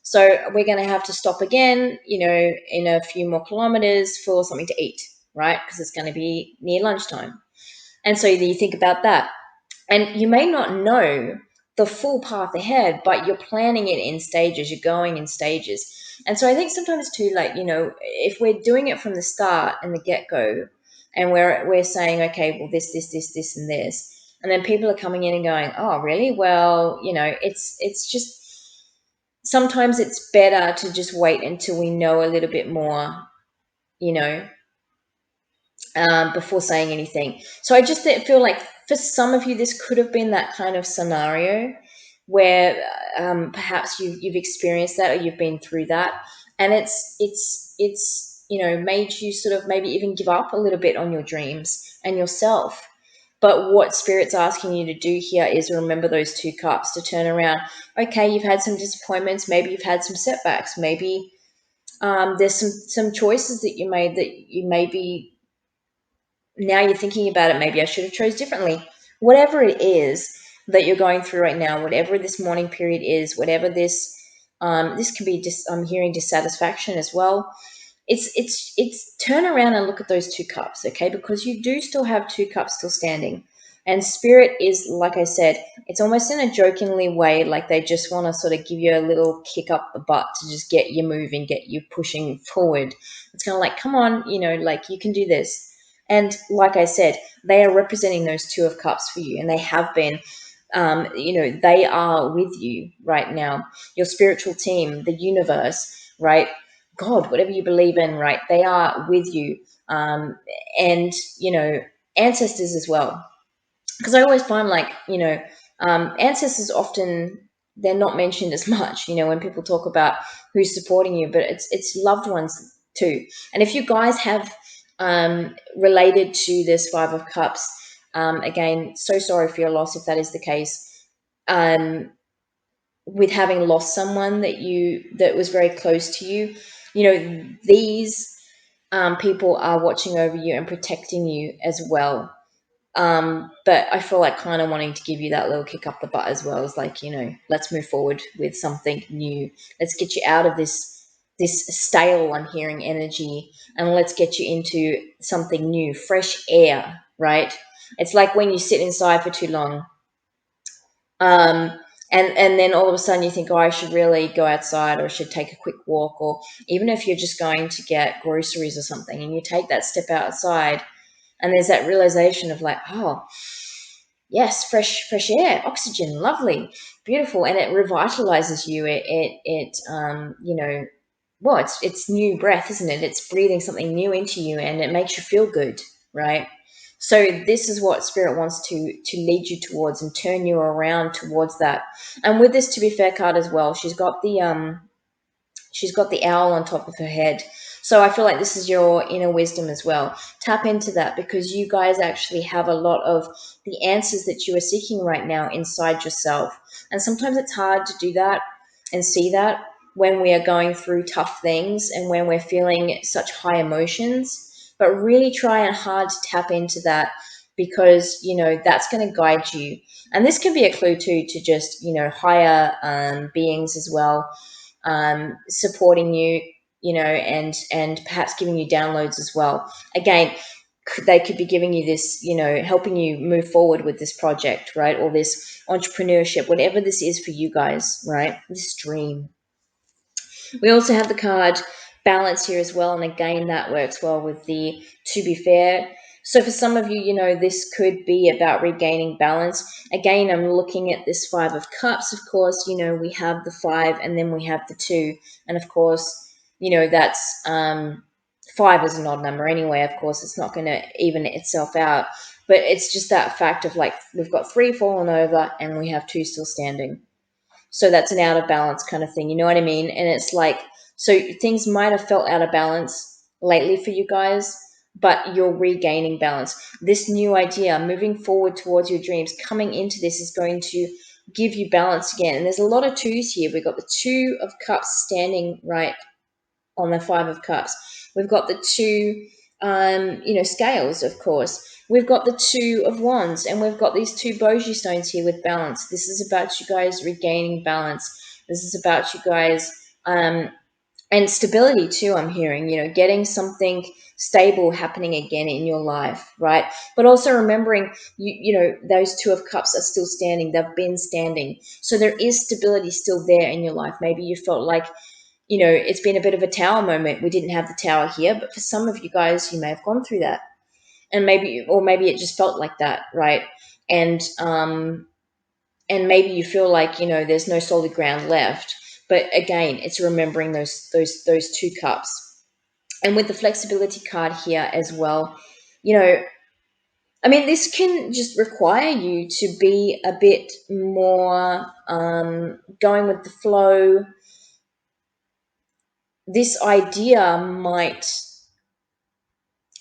So we're going to have to stop again, in a few more kilometers for something to eat, right? Because it's going to be near lunchtime. And so you think about that. And you may not know the full path ahead, but you're planning it in stages. You're going in stages. And so I think sometimes too, like, if we're doing it from the start and the get-go, and we're saying, okay, well, this, and this, and then people are coming in and going, oh, really? Well, it's just, sometimes it's better to just wait until we know a little bit more, before saying anything. So I just feel like for some of you, this could have been that kind of scenario where perhaps you've experienced that, or you've been through that, and it's made you sort of maybe even give up a little bit on your dreams and yourself. But what Spirit's asking you to do here is remember those 2 cups, to turn around. Okay, you've had some disappointments, maybe you've had some setbacks, maybe there's some choices that you made that you maybe, now you're thinking about it, maybe I should have chose differently. Whatever it is that you're going through right now, whatever this mourning period is, whatever this can be, I'm hearing dissatisfaction as well. It's turn around and look at those 2 cups, okay? Because you do still have 2 cups still standing. And Spirit is, like I said, it's almost in a jokingly way, like they just want to sort of give you a little kick up the butt to just get you moving, get you pushing forward. It's kind of like, come on, like you can do this. And like I said, they are representing those Two of Cups for you, and they have been. They are with you right now. Your spiritual team, the universe, right? God, whatever you believe in, right? They are with you. And, ancestors as well. Because I always find ancestors often, they're not mentioned as much, when people talk about who's supporting you, but it's loved ones too. And if you guys have related to this Five of Cups, again, so sorry for your loss if that is the case. With having lost someone that was very close to you, these people are watching over you and protecting you as well. But I feel like kind of wanting to give you that little kick up the butt as well. As like, let's move forward with something new. Let's get you out of this stale, I'm hearing, energy, and let's get you into something new, fresh air, right? It's like when you sit inside for too long. And then all of a sudden you think, oh, I should really go outside, or I should take a quick walk, or even if you're just going to get groceries or something, and you take that step outside, and there's that realization of like, oh, yes, fresh air, oxygen, lovely, beautiful, and it revitalizes you. It's new breath, isn't it? It's breathing something new into you, and it makes you feel good, right? So this is what Spirit wants to lead you towards and turn you around towards that. And with this To Be Fair card as well, she's got the owl on top of her head. So I feel like this is your inner wisdom as well. Tap into that, because you guys actually have a lot of the answers that you are seeking right now inside yourself. And sometimes it's hard to do that and see that when we are going through tough things and when we're feeling such high emotions. But really try and hard to tap into that, because, that's going to guide you. And this can be a clue too to just, higher beings as well, supporting you, and perhaps giving you downloads as well. Again, they could be giving you this, helping you move forward with this project, right? Or this entrepreneurship, whatever this is for you guys, right? This dream. We also have the card Balance here as well. And again, that works well with the To Be Fair. So for some of you, this could be about regaining balance. Again, I'm looking at this Five of Cups. Of course, we have the 5 and then we have the 2. And of course, that's 5 is an odd number anyway. Of course, it's not going to even itself out. But it's just that fact of like, we've got 3 fallen over and we have 2 still standing. So that's an out of balance kind of thing. You know what I mean? And it's like, so things might have felt out of balance lately for you guys, but you're regaining balance. This new idea, moving forward towards your dreams, coming into this is going to give you balance again. And there's a lot of 2s here. We've got the 2 of Cups standing right on the 5 of Cups. We've got the 2, scales, of course. We've got the 2 of Wands, and we've got these 2 Boji stones here with balance. This is about you guys regaining balance. This is about you guys, and stability too, I'm hearing, getting something stable happening again in your life, right? But also remembering, those 2 of Cups are still standing. They've been standing. So there is stability still there in your life. Maybe you felt like, it's been a bit of a tower moment. We didn't have the tower here, but for some of you guys, you may have gone through that. And maybe it just felt like that, right? And maybe you feel like, there's no solid ground left. But again, it's remembering those 2 cups. And with the flexibility card here as well, this can just require you to be a bit more going with the flow. This idea might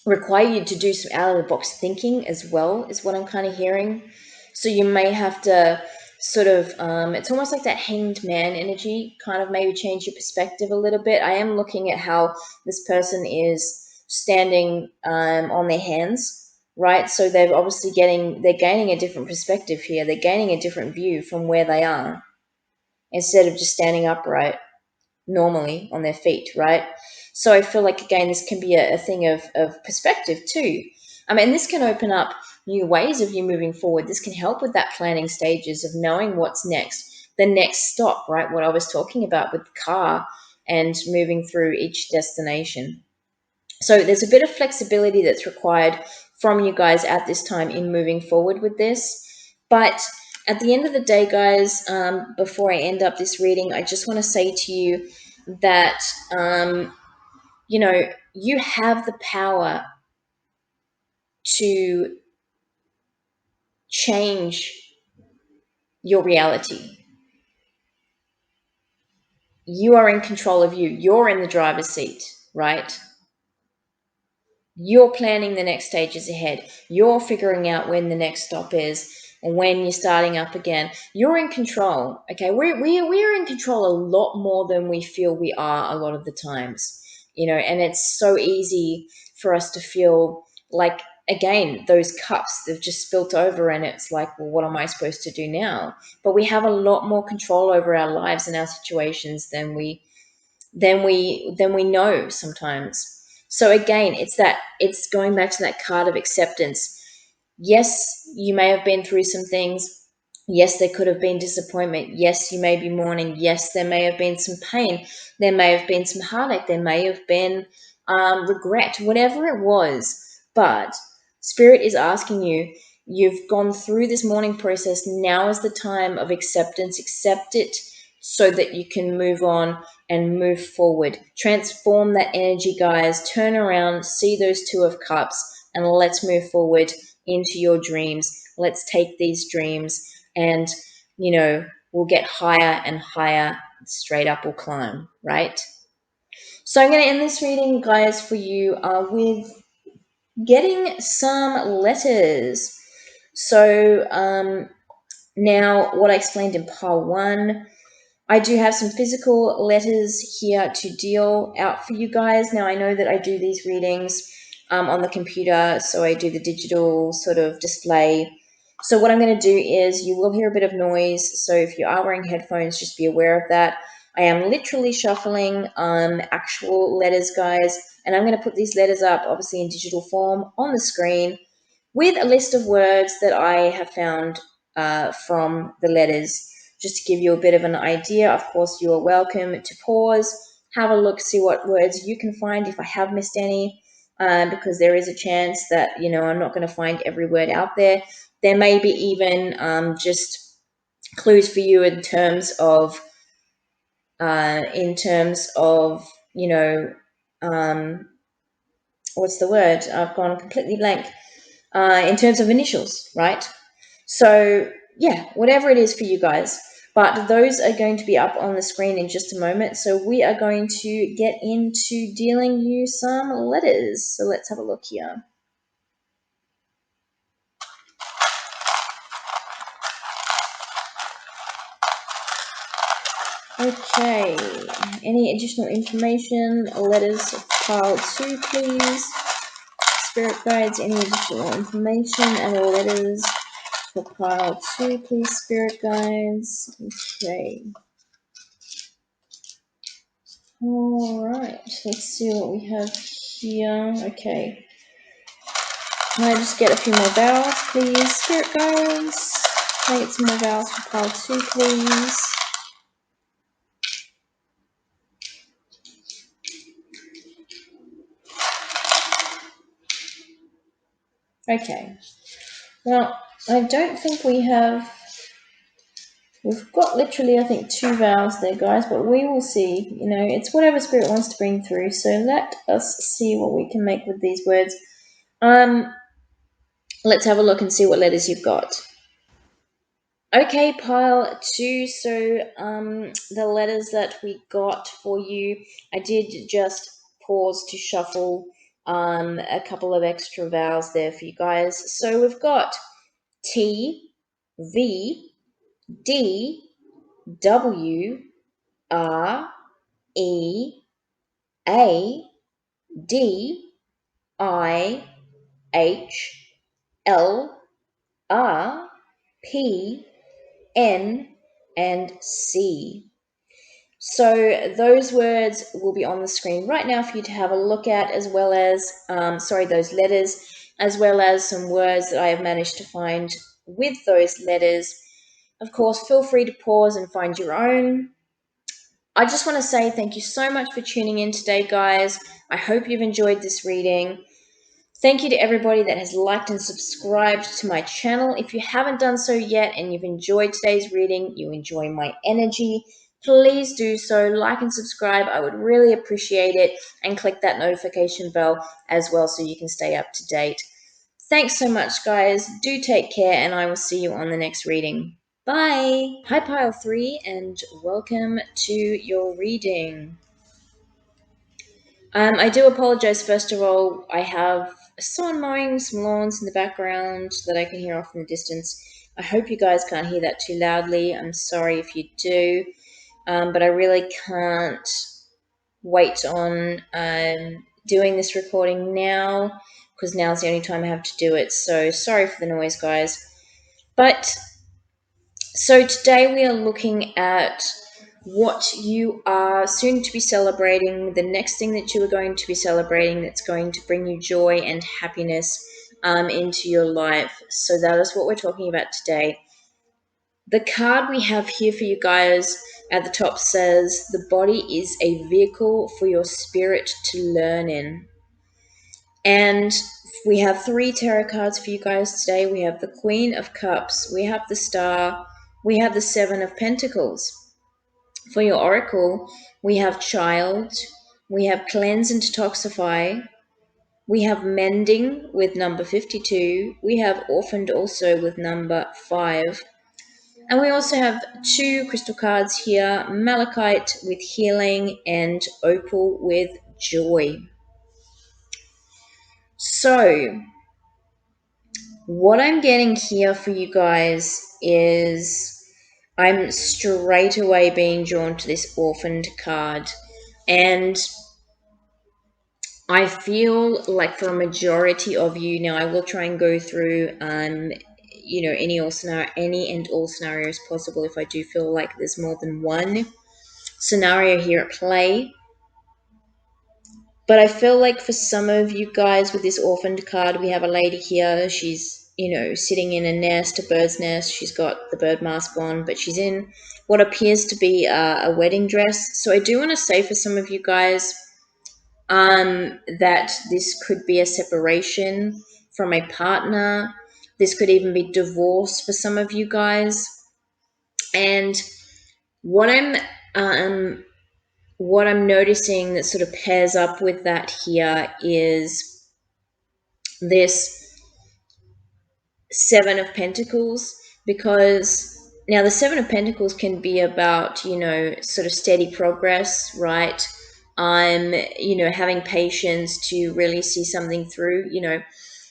require you to do some out of the box thinking as well, is what I'm kind of hearing. So you may have to sort of, it's almost like that hanged man energy, kind of maybe change your perspective a little bit. I am looking at how this person is standing on their hands, right? So they're obviously they're gaining a different perspective here. They're gaining a different view from where they are, instead of just standing upright normally on their feet, right? So I feel like, again, this can be a thing of perspective too. This can open up new ways of you moving forward. This can help with that planning stages of knowing what's next, the next stop, right? What I was talking about with the car and moving through each destination. So there's a bit of flexibility that's required from you guys at this time in moving forward with this. But at the end of the day, guys, before I end up this reading, I just want to say to you that, you have the power to change your reality. You are in control of you. You're in the driver's seat, right? You're planning the next stages ahead. You're figuring out when the next stop is and when you're starting up again. You're in control, okay? We're in control a lot more than we feel we are a lot of the times, and it's so easy for us to feel like, again, those cups, they've just spilt over and it's like, well, what am I supposed to do now? But we have a lot more control over our lives and our situations than we know sometimes. So again, it's going back to that card of acceptance. Yes, you may have been through some things. Yes, there could have been disappointment. Yes, you may be mourning. Yes, there may have been some pain. There may have been some heartache. There may have been regret, whatever it was. But Spirit is asking you, you've gone through this mourning process. Now is the time of acceptance. Accept it so that you can move on and move forward. Transform that energy, guys. Turn around, see those Two of Cups, and let's move forward into your dreams. Let's take these dreams and, we'll get higher and higher. Straight up we'll climb, right? So I'm going to end this reading, guys, for you with getting some letters. So now what I explained in pile 1, I do have some physical letters here to deal out for you guys. Now, I know that I do these readings on the computer, so I do the digital sort of display. So what I'm going to do is you will hear a bit of noise. So if you are wearing headphones, just be aware of that. I am literally shuffling actual letters, guys, and I'm going to put these letters up, obviously in digital form, on the screen with a list of words that I have found from the letters, just to give you a bit of an idea. Of course, you are welcome to pause, have a look, see what words you can find if I have missed any, because there is a chance that, I'm not going to find every word out there. There may be even just clues for you in terms of, what's the word? I've gone completely blank. In terms of initials, right? So yeah, whatever it is for you guys. But those are going to be up on the screen in just a moment. So we are going to get into dealing you some letters. So let's have a look here. Okay, any additional information? Letters pile 2, please. Spirit guides, any additional information and letters for pile 2, please, spirit guides. Okay. All right, let's see what we have here. Okay. Can I just get a few more vowels, please? Spirit guides. Can I get some more vowels for pile 2, please? Okay. Well, I don't think we have... We've got literally, I think, 2 vowels there, guys, but we will see. It's whatever Spirit wants to bring through. So let us see what we can make with these words. Let's have a look and see what letters you've got. Okay, pile 2. So the letters that we got for you, I did just pause to shuffle a couple of extra vowels there for you guys. So we've got T, V, D, W, R, E, A, D, I, H, L, R, P, N, and C. So those words will be on the screen right now for you to have a look at, as well as, those letters, as well as some words that I have managed to find with those letters. Of course, feel free to pause and find your own. I just want to say thank you so much for tuning in today, guys. I hope you've enjoyed this reading. Thank you to everybody that has liked and subscribed to my channel. If you haven't done so yet and you've enjoyed today's reading, you enjoy my energy, please do so. Like and subscribe. I would really appreciate it. And click that notification bell as well so you can stay up to date. Thanks so much, guys. Do take care, and I will see you on the next reading. Bye. Hi, Pile 3, and welcome to your reading. I do apologize, first of all. I have someone mowing some lawns in the background that I can hear off in the distance. I hope you guys can't hear that too loudly. I'm sorry if you do, but I really can't wait on doing this recording now, because now's the only time I have to do it. So sorry for the noise, guys. But so today we are looking at what you are soon to be celebrating, the next thing that you are going to be celebrating that's going to bring you joy and happiness into your life. So that is what we're talking about today. The card we have here for you guys at the top says, the body is a vehicle for your spirit to learn in. And we have 3 tarot cards for you guys today. We have the Queen of Cups, we have the Star, we have the 7 of Pentacles. For your oracle, we have Child, we have Cleanse and Detoxify, we have Mending with number 52, we have Orphaned also with number 5, and we also have 2 crystal cards here, Malachite with Healing and Opal with Joy. So, what I'm getting here for you guys is I'm straight away being drawn to this Orphaned card, and I feel like for a majority of you, now I will try and go through any and all scenarios possible if I do feel like there's more than one scenario here at play. But I feel like for some of you guys with this Orphaned card, we have a lady here. She's, sitting in a nest, a bird's nest. She's got the bird mask on, but she's in what appears to be a wedding dress. So I do want to say for some of you guys that this could be a separation from a partner. This could even be divorce for some of you guys. And what I'm noticing that sort of pairs up with that here is this 7 of Pentacles, because now the 7 of Pentacles can be about, sort of steady progress, right? Having patience to really see something through.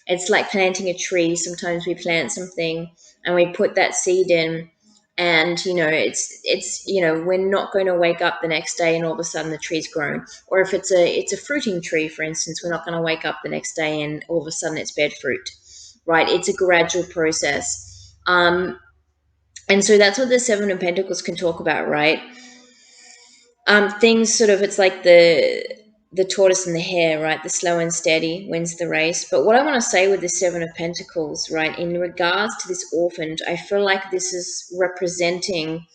It's like planting a tree. Sometimes we plant something and we put that seed in, and it's we're not going to wake up the next day and all of a sudden the tree's grown. Or if it's a fruiting tree, for instance, we're not going to wake up the next day and all of a sudden it's bear fruit, right? It's a gradual process. And so that's what the 7 of Pentacles can talk about, right? Things sort of, it's like the tortoise and the hare, right? The slow and steady wins the race. But what I want to say with the 7 of Pentacles, right, in regards to this Orphaned, I feel like this is representing,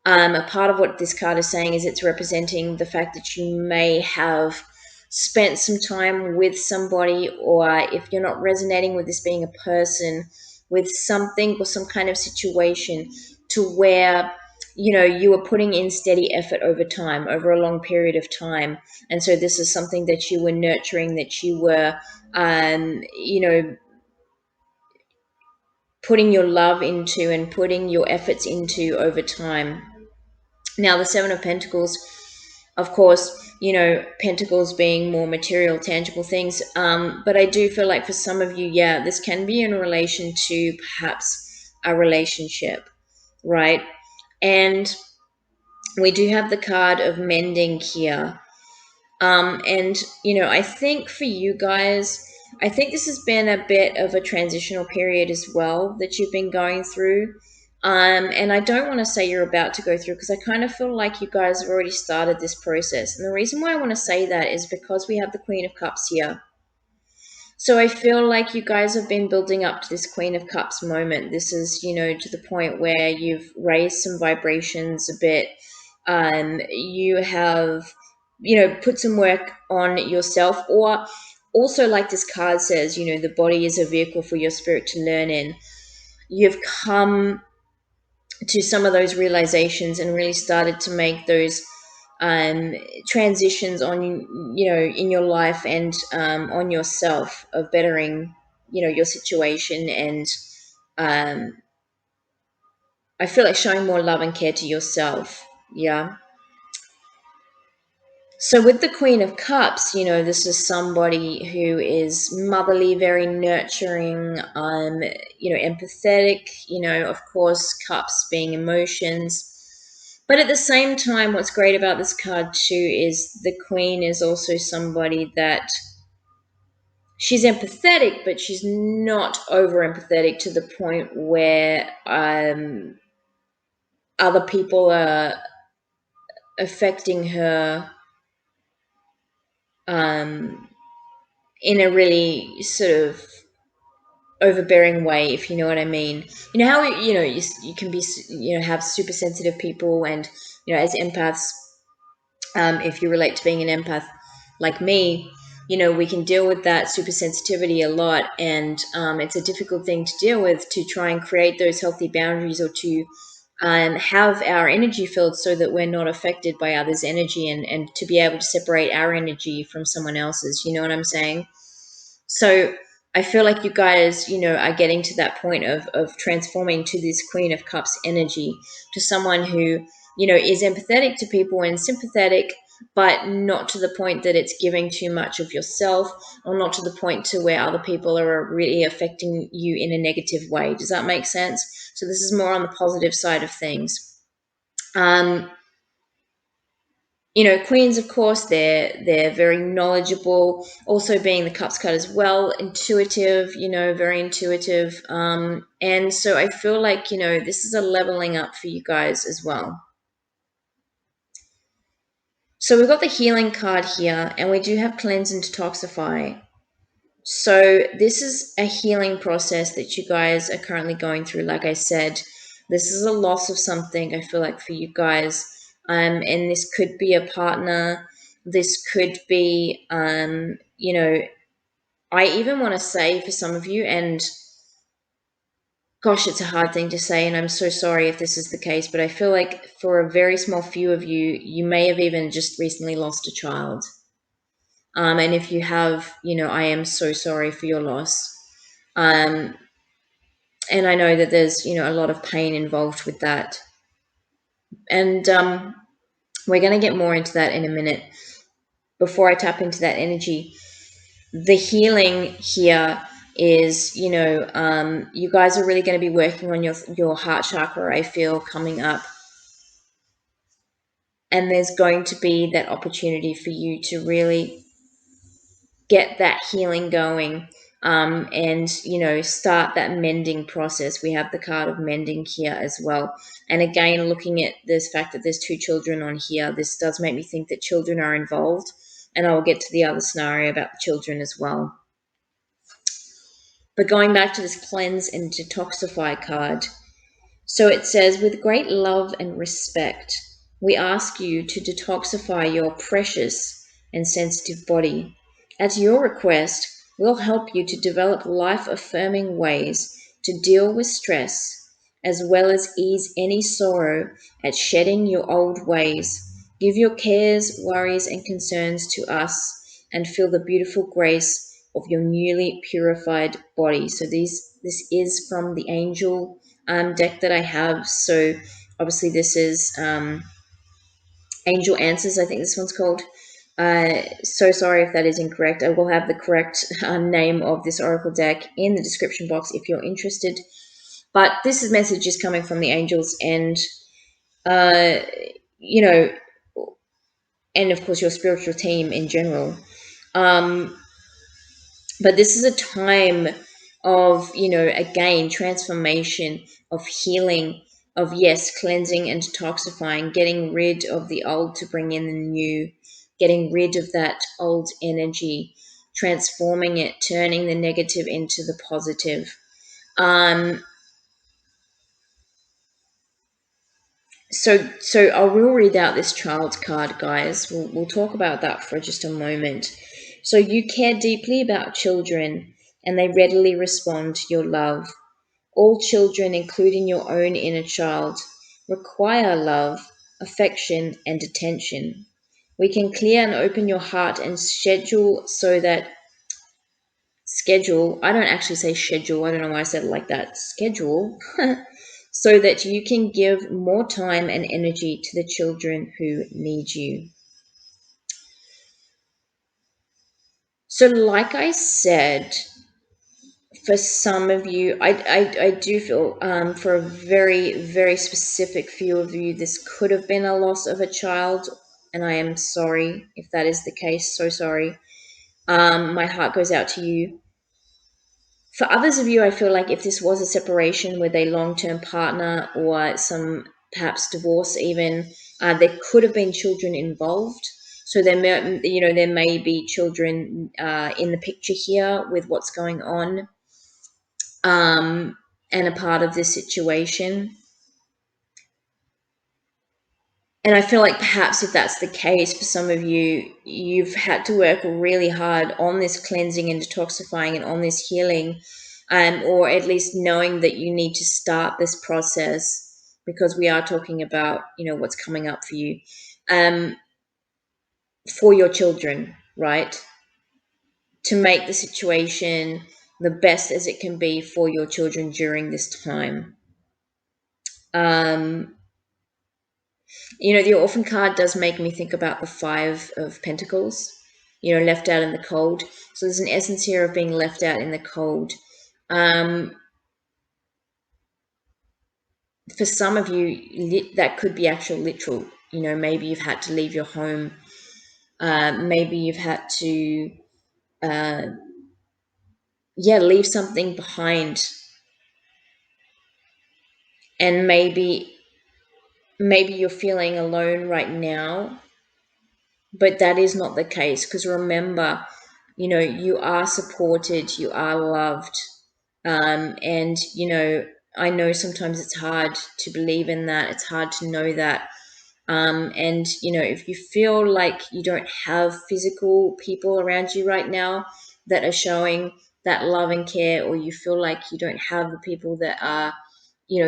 a part of what this card is saying is it's representing the fact that you may have spent some time with somebody, or if you're not resonating with this being a person, with something or some kind of situation to where you were putting in steady effort over time, over a long period of time. And so this is something that you were nurturing, that you were, putting your love into and putting your efforts into over time. Now, the 7 of Pentacles, of course, Pentacles being more material, tangible things. But I do feel like for some of you, this can be in relation to perhaps a relationship, right? And we do have the card of Mending here. And I think for you guys, I think this has been a bit of a transitional period as well that you've been going through. And I don't want to say you're about to go through, because I kind of feel like you guys have already started this process. And the reason why I want to say that is because we have the Queen of Cups here. So I feel like you guys have been building up to this Queen of Cups moment. This is, to the point where you've raised some vibrations a bit. you have, put some work on yourself, or also, like this card says, the body is a vehicle for your spirit to learn in. You've come to some of those realizations and really started to make those transitions on, in your life and on yourself, of bettering, your situation, and I feel like showing more love and care to yourself. Yeah. So with the Queen of Cups, this is somebody who is motherly, very nurturing, empathetic, of course, cups being emotions. But at the same time, what's great about this card too is the Queen is also somebody that she's empathetic, but she's not over empathetic to the point where other people are affecting her in a really sort of overbearing way, if you know what I mean. You know how you can be, have super sensitive people, and as empaths, if you relate to being an empath like me, we can deal with that super sensitivity a lot, and it's a difficult thing to deal with, to try and create those healthy boundaries, or to have our energy filled so that we're not affected by others' energy, and to be able to separate our energy from someone else's. You know what I'm saying? So I feel like you guys, are getting to that point of transforming to this Queen of Cups energy, to someone who, is empathetic to people and sympathetic, but not to the point that it's giving too much of yourself, or not to the point to where other people are really affecting you in a negative way. Does that make sense? So this is more on the positive side of things. Queens, of course, they're very knowledgeable. Also, being the Cups card as well, intuitive. Very intuitive. And so I feel like this is a leveling up for you guys as well. So we've got the healing card here, and we do have cleanse and detoxify. So this is a healing process that you guys are currently going through. Like I said, this is a loss of something, I feel like, for you guys. And this could be a partner. This could be, I even want to say for some of you, and gosh, it's a hard thing to say, and I'm so sorry if this is the case, but I feel like for a very small few of you, you may have even just recently lost a child. And if you have, I am so sorry for your loss. And I know that there's, a lot of pain involved with that. And we're going to get more into that in a minute. Before I tap into that energy, the healing here is, you guys are really going to be working on your heart chakra, I feel, coming up. And there's going to be that opportunity for you to really get that healing going, and start that mending process. We have the card of mending here as well. And again, looking at this fact that there's two children on here, this does make me think that children are involved, and I will get to the other scenario about the children as well. But going back to this cleanse and detoxify card, so it says, with great love and respect, we ask you to detoxify your precious and sensitive body. At your request, we'll help you to develop life-affirming ways to deal with stress, as well as ease any sorrow at shedding your old ways. Give your cares, worries, and concerns to us, and feel the beautiful grace of your newly purified body. So this is from the angel deck that I have. So obviously this is Angel Answers, I think this one's called. So sorry if that is incorrect. I will have the correct name of this oracle deck in the description box if you're interested. But this message is coming from the angels, and and of course your spiritual team in general. But this is a time of, again, transformation, of healing, of, yes, cleansing and detoxifying, getting rid of the old to bring in the new, getting rid of that old energy, transforming it, turning the negative into the positive. So I will read out this child's card, guys. We'll talk about that for just a moment. So you care deeply about children, and they readily respond to your love. All children, including your own inner child, require love, affection, and attention. We can clear and open your heart and schedule, I don't actually say schedule, I don't know why I said it like that, schedule, so that you can give more time and energy to the children who need you. So, like I said, for some of you, I do feel for a very, very specific few of you, this could have been a loss of a child, and I am sorry if that is the case, so sorry. My heart goes out to you. For others of you, I feel like if this was a separation with a long-term partner or some perhaps divorce even, there could have been children involved. So there may be children in the picture here with what's going on, and a part of this situation. And I feel like perhaps if that's the case for some of you, you've had to work really hard on this cleansing and detoxifying and on this healing, or at least knowing that you need to start this process, because we are talking about, what's coming up for you, for your children, right? To make the situation the best as it can be for your children during this time. The Orphan card does make me think about the Five of Pentacles, left out in the cold. So there's an essence here of being left out in the cold. For some of you, that could be actual literal. Maybe you've had to leave your home. Maybe you've had to, leave something behind. And maybe you're feeling alone right now, but that is not the case, because remember, you are supported, you are loved. And I know sometimes it's hard to believe in that, it's hard to know that. And if you feel like you don't have physical people around you right now that are showing that love and care, or you feel like you don't have the people that are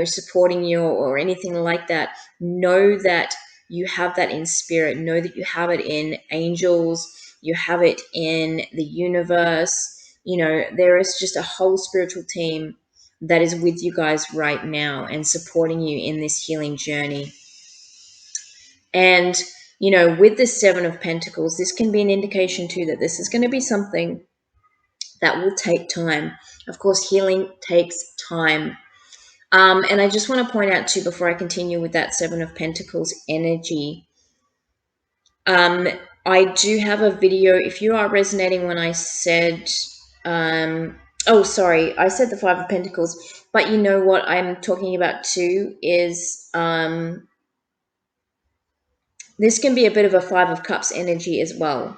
supporting you or anything like that, know that you have that in spirit. Know that you have it in angels, you have it in the universe. There is just a whole spiritual team that is with you guys right now and supporting you in this healing journey. And with the Seven of Pentacles, this can be an indication too that this is going to be something that will take time. Of course, healing takes time. And I just want to point out too, before I continue with that Seven of Pentacles energy, I do have a video. If you are resonating when I said, oh, sorry, I said the Five of Pentacles, but you know what I'm talking about too is, this can be a bit of a Five of Cups energy as well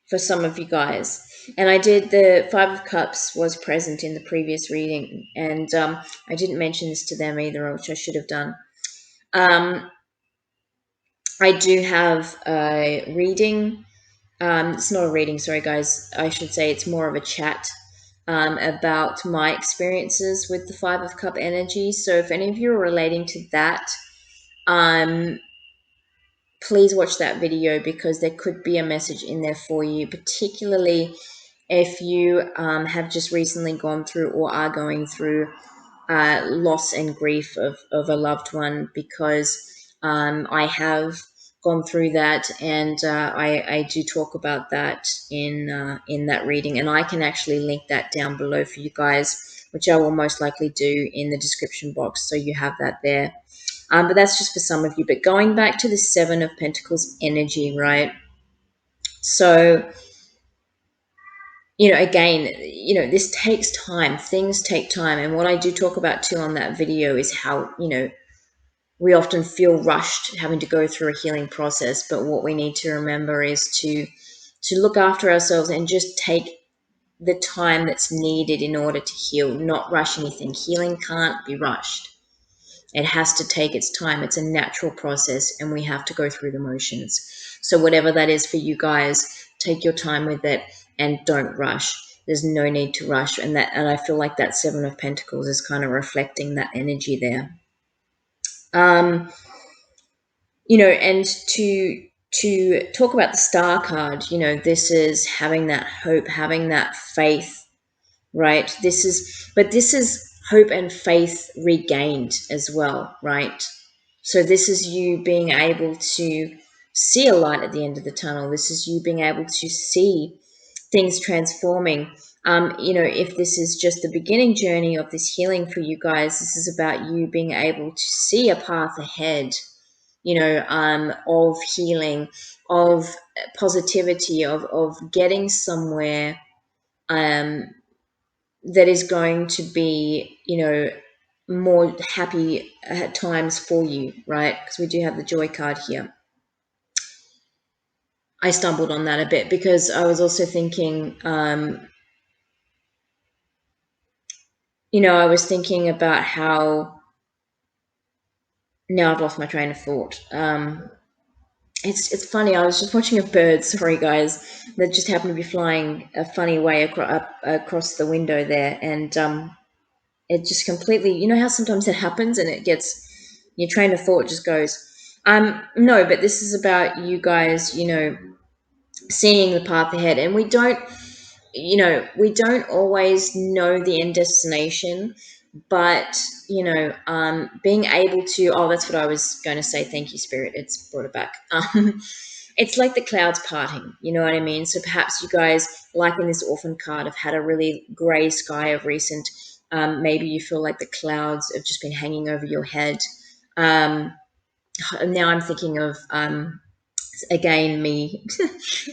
for some of you guys. And the Five of Cups was present in the previous reading, and I didn't mention this to them either, which I should have done. I do have a reading. It's not a reading, sorry guys. I should say it's more of a chat about my experiences with the Five of Cup energy. So if any of you are relating to that, please watch that video, because there could be a message in there for you, particularly if you have just recently gone through or are going through loss and grief of a loved one, because I have gone through that, and I do talk about that in that reading, and I can actually link that down below for you guys, which I will most likely do in the description box, so you have that there. But that's just for some of you. But going back to the Seven of Pentacles energy, right? So, again, this takes time. Things take time. And what I do talk about too on that video is how, we often feel rushed having to go through a healing process. But what we need to remember is to look after ourselves and just take the time that's needed in order to heal, not rush anything. Healing can't be rushed. It has to take its time. It's a natural process, and we have to go through the motions. So whatever that is for you guys, take your time with it and don't rush. There's no need to rush. And I feel like that Seven of Pentacles is kind of reflecting that energy there. And to talk about the Star card, this is having that hope, having that faith, right? This is hope and faith regained as well, right? So this is you being able to see a light at the end of the tunnel. This is you being able to see things transforming. If this is just the beginning journey of this healing for you guys, this is about you being able to see a path ahead, of healing, of positivity, of getting somewhere that is going to be, more happy at times for you, right? Because we do have the Joy card here. I stumbled on that a bit because I was also thinking, I was thinking about how, now I've lost my train of thought. It's funny, I was just watching a bird, sorry guys, that just happened to be flying a funny way across the window there, and it just completely, how sometimes it happens and it gets, your train of thought just goes. No, but this is about you guys, seeing the path ahead, and we don't always know the end destination, but being able to, that's what I was going to say, thank you Spirit, it's brought it back. It's like the clouds parting, you know what I mean? So perhaps you guys, like in this Orphan card, have had a really grey sky of recent. Maybe you feel like the clouds have just been hanging over your head. Now I'm thinking of, again, me.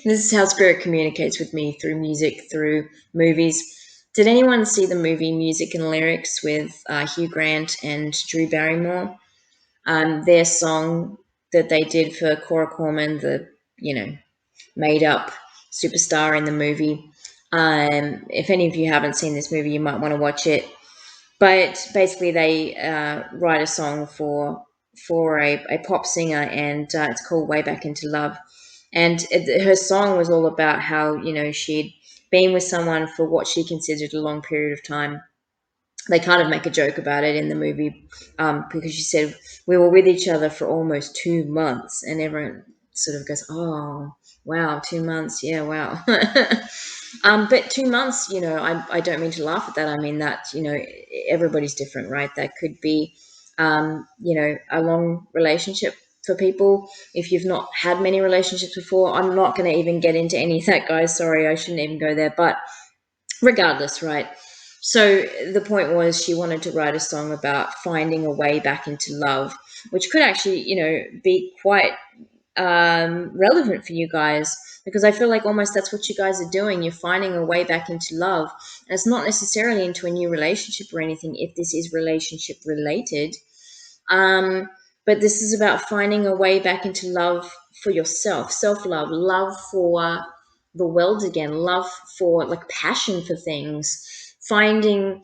This is how Spirit communicates with me, through music, through movies. Did anyone see the movie Music and Lyrics with Hugh Grant and Drew Barrymore? Their song that they did for Cora Corman, the, made up superstar in the movie. If any of you haven't seen this movie, you might want to watch it. But basically, they write a song for a pop singer, and it's called Way Back Into Love. And her song was all about how, she'd been with someone for what she considered a long period of time. They kind of make a joke about it in the movie, because she said, we were with each other for almost 2 months, and everyone sort of goes, oh, wow, 2 months, yeah, wow. But 2 months, I don't mean to laugh at that. I mean that, everybody's different, right? That could be, a long relationship for people. If you've not had many relationships before, I'm not going to even get into any of that, guys. Sorry, I shouldn't even go there. But regardless, right? So the point was, she wanted to write a song about finding a way back into love, which could actually, be quite relevant for you guys, because I feel like almost that's what you guys are doing. You're finding a way back into love, and it's not necessarily into a new relationship or anything, if this is relationship related. But this is about finding a way back into love for yourself, self-love, love for the world again, love for, like, passion for things, finding,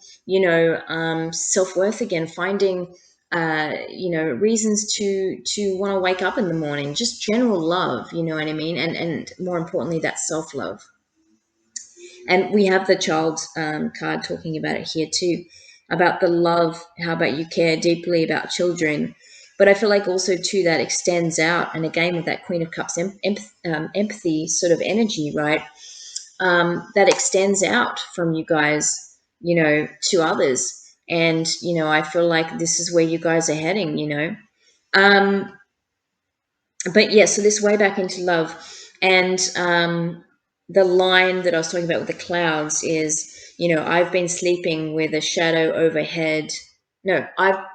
self-worth again, finding, reasons to want to wake up in the morning, just general love, you know what I mean? And more importantly, that self-love. And we have the child card talking about it here too, about the love, how about you care deeply about children. But I feel like also too, that extends out, and again with that Queen of Cups empathy sort of energy, right? That extends out from you guys, to others. And, I feel like this is where you guys are heading, But yeah, so this way back into love. And the line that I was talking about with the clouds is, I've been sleeping with a shadow overhead. No, I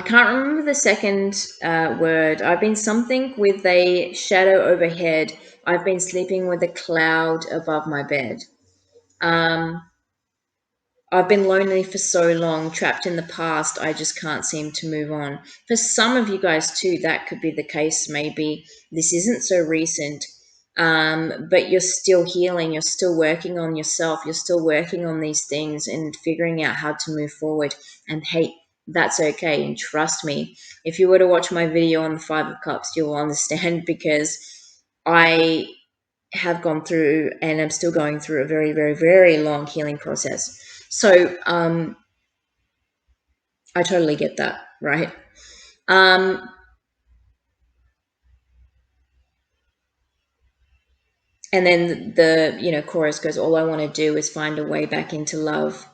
can't remember the second word. I've been something with a shadow overhead. I've been sleeping with a cloud above my bed. I've been lonely for so long, trapped in the past, I just can't seem to move on. For some of you guys too, that could be the case. Maybe this isn't so recent, but you're still healing, you're still working on yourself, you're still working on these things and figuring out how to move forward. And hey, that's okay. And trust me, if you were to watch my video on the Five of Cups, you'll understand, because I have gone through and I'm still going through a very, very, very long healing process. So I totally get that, right? And then the chorus goes, all I want to do is find a way back into love.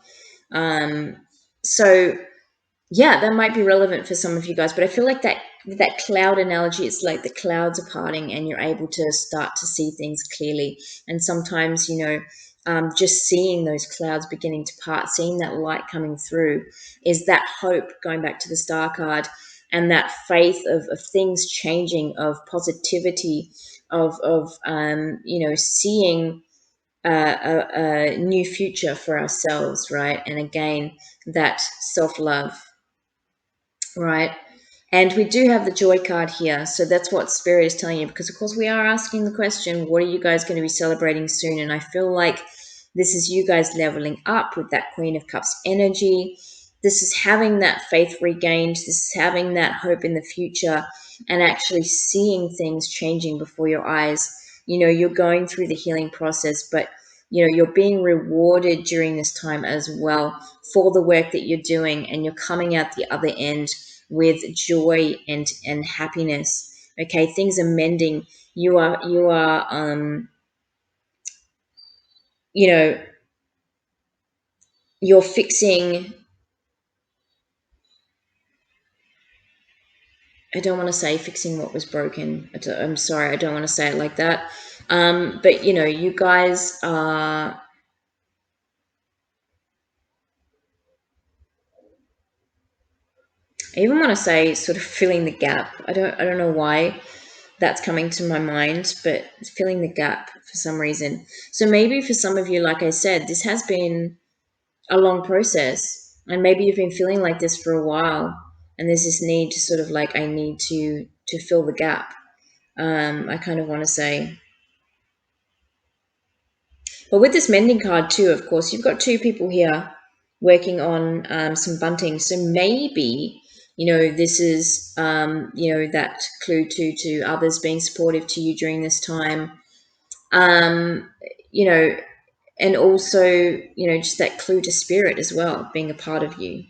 So yeah, that might be relevant for some of you guys, but I feel like that cloud analogy, it's like the clouds are parting and you're able to start to see things clearly. And sometimes, just seeing those clouds beginning to part, seeing that light coming through, is that hope, going back to the star card, and that faith of things changing, of positivity, of seeing a new future for ourselves, right? And again, that self-love, right? And we do have the joy card here. So that's what Spirit is telling you, because of course we are asking the question, what are you guys going to be celebrating soon? And I feel like this is you guys leveling up with that Queen of Cups energy. This is having that faith regained. This is having that hope in the future and actually seeing things changing before your eyes. You're going through the healing process, but you're being rewarded during this time as well for the work that you're doing, and you're coming out the other end with joy and happiness. Okay, things are mending. You're fixing. I don't want to say fixing what was broken. I'm sorry, I don't want to say it like that. But you guys are. I even want to say sort of filling the gap. I don't know why that's coming to my mind, but filling the gap for some reason. So maybe for some of you, like I said, this has been a long process, and maybe you've been feeling like this for a while, and there's this need to sort of like, I need to fill the gap. I kind of want to say. But with this mending card too, of course, you've got two people here working on some bunting. So maybe, this is, that clue to others being supportive to you during this time. Um, you know, and also, just that clue to Spirit as well, being a part of you,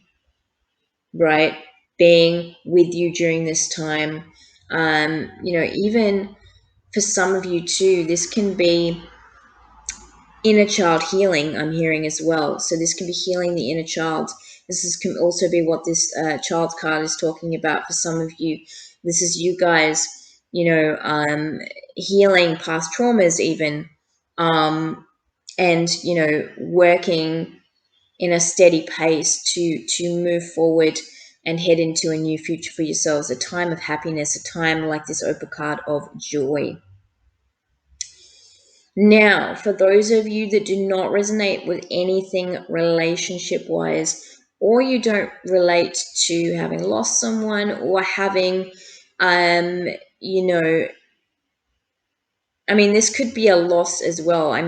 right? Being with you during this time. Even for some of you too, this can be inner child healing, I'm hearing as well. So this can be healing the inner child. Can also be what this child card is talking about for some of you. This is you guys, healing past traumas even, and, working in a steady pace to move forward and head into a new future for yourselves, a time of happiness, a time like this Opal card of joy. Now, for those of you that do not resonate with anything relationship-wise, or you don't relate to having lost someone or having, this could be a loss as well. I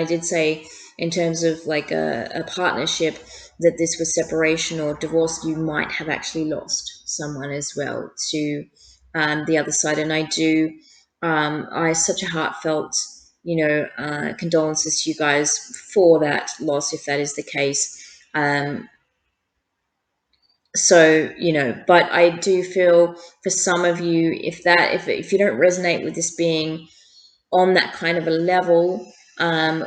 did say in terms of like a partnership that this was separation or divorce, you might have actually lost someone as well to the other side. And I such a heartfelt, condolences to you guys for that loss, if that is the case. But I do feel for some of you, if you don't resonate with this being on that kind of a level,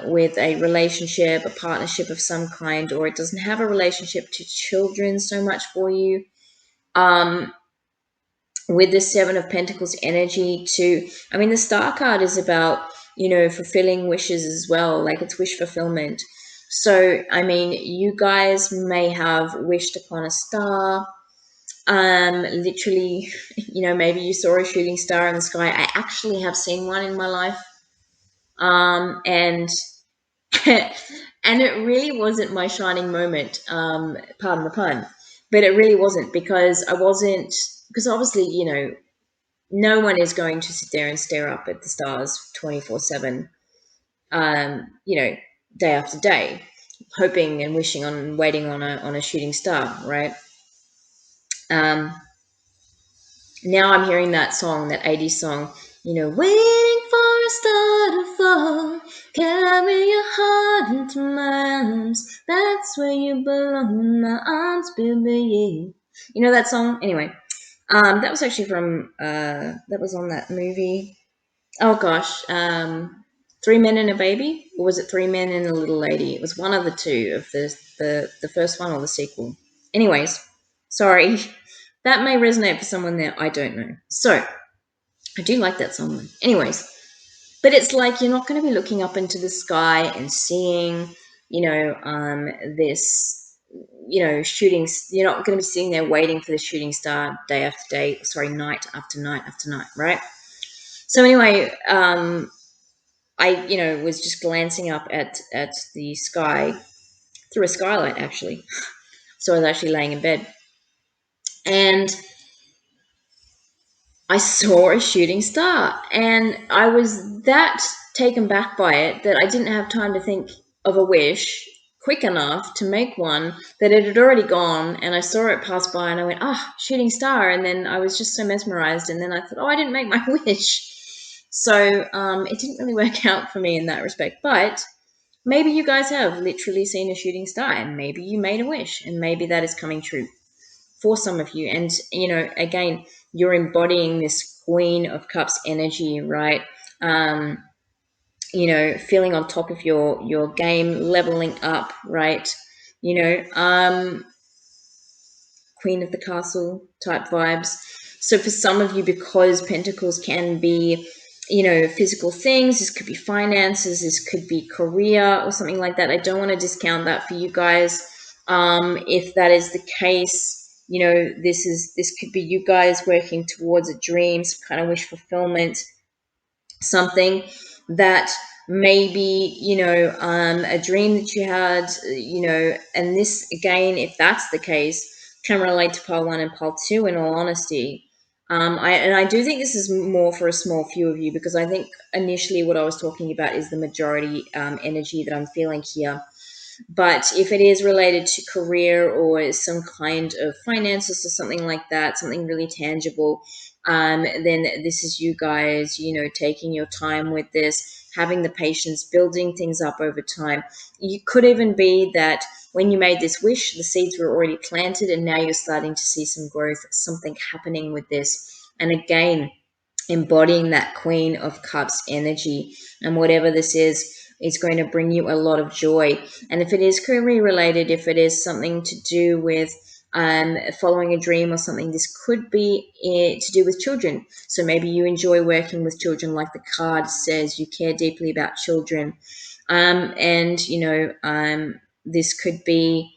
with a relationship, a partnership of some kind, or it doesn't have a relationship to children so much for you, with the Seven of Pentacles energy too. The Star card is about, fulfilling wishes as well, like it's wish fulfillment. So, you guys may have wished upon a star. Literally, maybe you saw a shooting star in the sky. I actually have seen one in my life. And and it really wasn't my shining moment, pardon the pun, but it really wasn't, because obviously, no one is going to sit there and stare up at the stars 24/7, day after day, hoping and wishing on, waiting on a shooting star, right? Now I'm hearing that song, that 80s song, waiting for a star to fall, carry your heart into my arms, that's where you belong, my arms, baby. You know that song? Anyway, that was actually from, that was on that movie. Oh gosh, Three Men and a Baby? Or was it Three Men and a Little Lady? It was one of the two, of the first one or the sequel. Anyways, sorry. That may resonate for someone there. I don't know. So, I do like that song. Anyways, but it's like you're not going to be looking up into the sky and seeing, this, shooting. You're not going to be sitting there waiting for the shooting star day after day. Sorry, night after night after night, right? So anyway, I was just glancing up at the sky through a skylight, actually. So I was actually laying in bed, and I saw a shooting star, and I was that taken back by it that I didn't have time to think of a wish quick enough to make one, that it had already gone, and I saw it pass by, and I went, shooting star, and then I was just so mesmerized, and then I thought, I didn't make my wish. So it didn't really work out for me in that respect, but maybe you guys have literally seen a shooting star, and maybe you made a wish, and maybe that is coming true for some of you. And, again, you're embodying this Queen of Cups energy, right? Feeling on top of your game, leveling up, right? Queen of the Castle type vibes. So for some of you, because Pentacles can be, physical things, this could be finances, this could be career or something like that. I don't want to discount that for you guys. If that is the case, this could be you guys working towards a dream, some kind of wish fulfillment, something that maybe, a dream that you had, and this, again, if that's the case, can relate to pile 1 and pile 2, in all honesty. I do think this is more for a small few of you, because I think initially what I was talking about is the majority energy that I'm feeling here. But if it is related to career or some kind of finances or something like that, something really tangible, then this is you guys, taking your time with this, having the patience, building things up over time. You could even be that when you made this wish, the seeds were already planted, and now you're starting to see some growth, something happening with this. And again, embodying that Queen of Cups energy, and whatever this is going to bring you a lot of joy. And if it is career related, if it is something to do with following a dream or something, this could be to do with children. So maybe you enjoy working with children, like the card says, you care deeply about children. This could be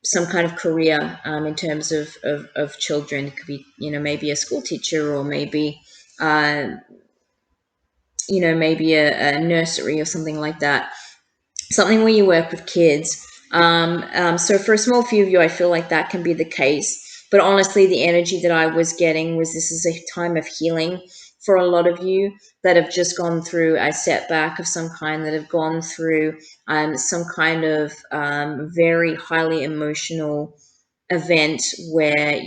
some kind of career in terms of children. It could be, maybe a school teacher, or maybe, maybe a nursery or something like that. Something where you work with kids. So for a small few of you, I feel like that can be the case. But honestly, the energy that I was getting was this is a time of healing for a lot of you that have just gone through a setback of some kind, that have gone through some kind of very highly emotional event where,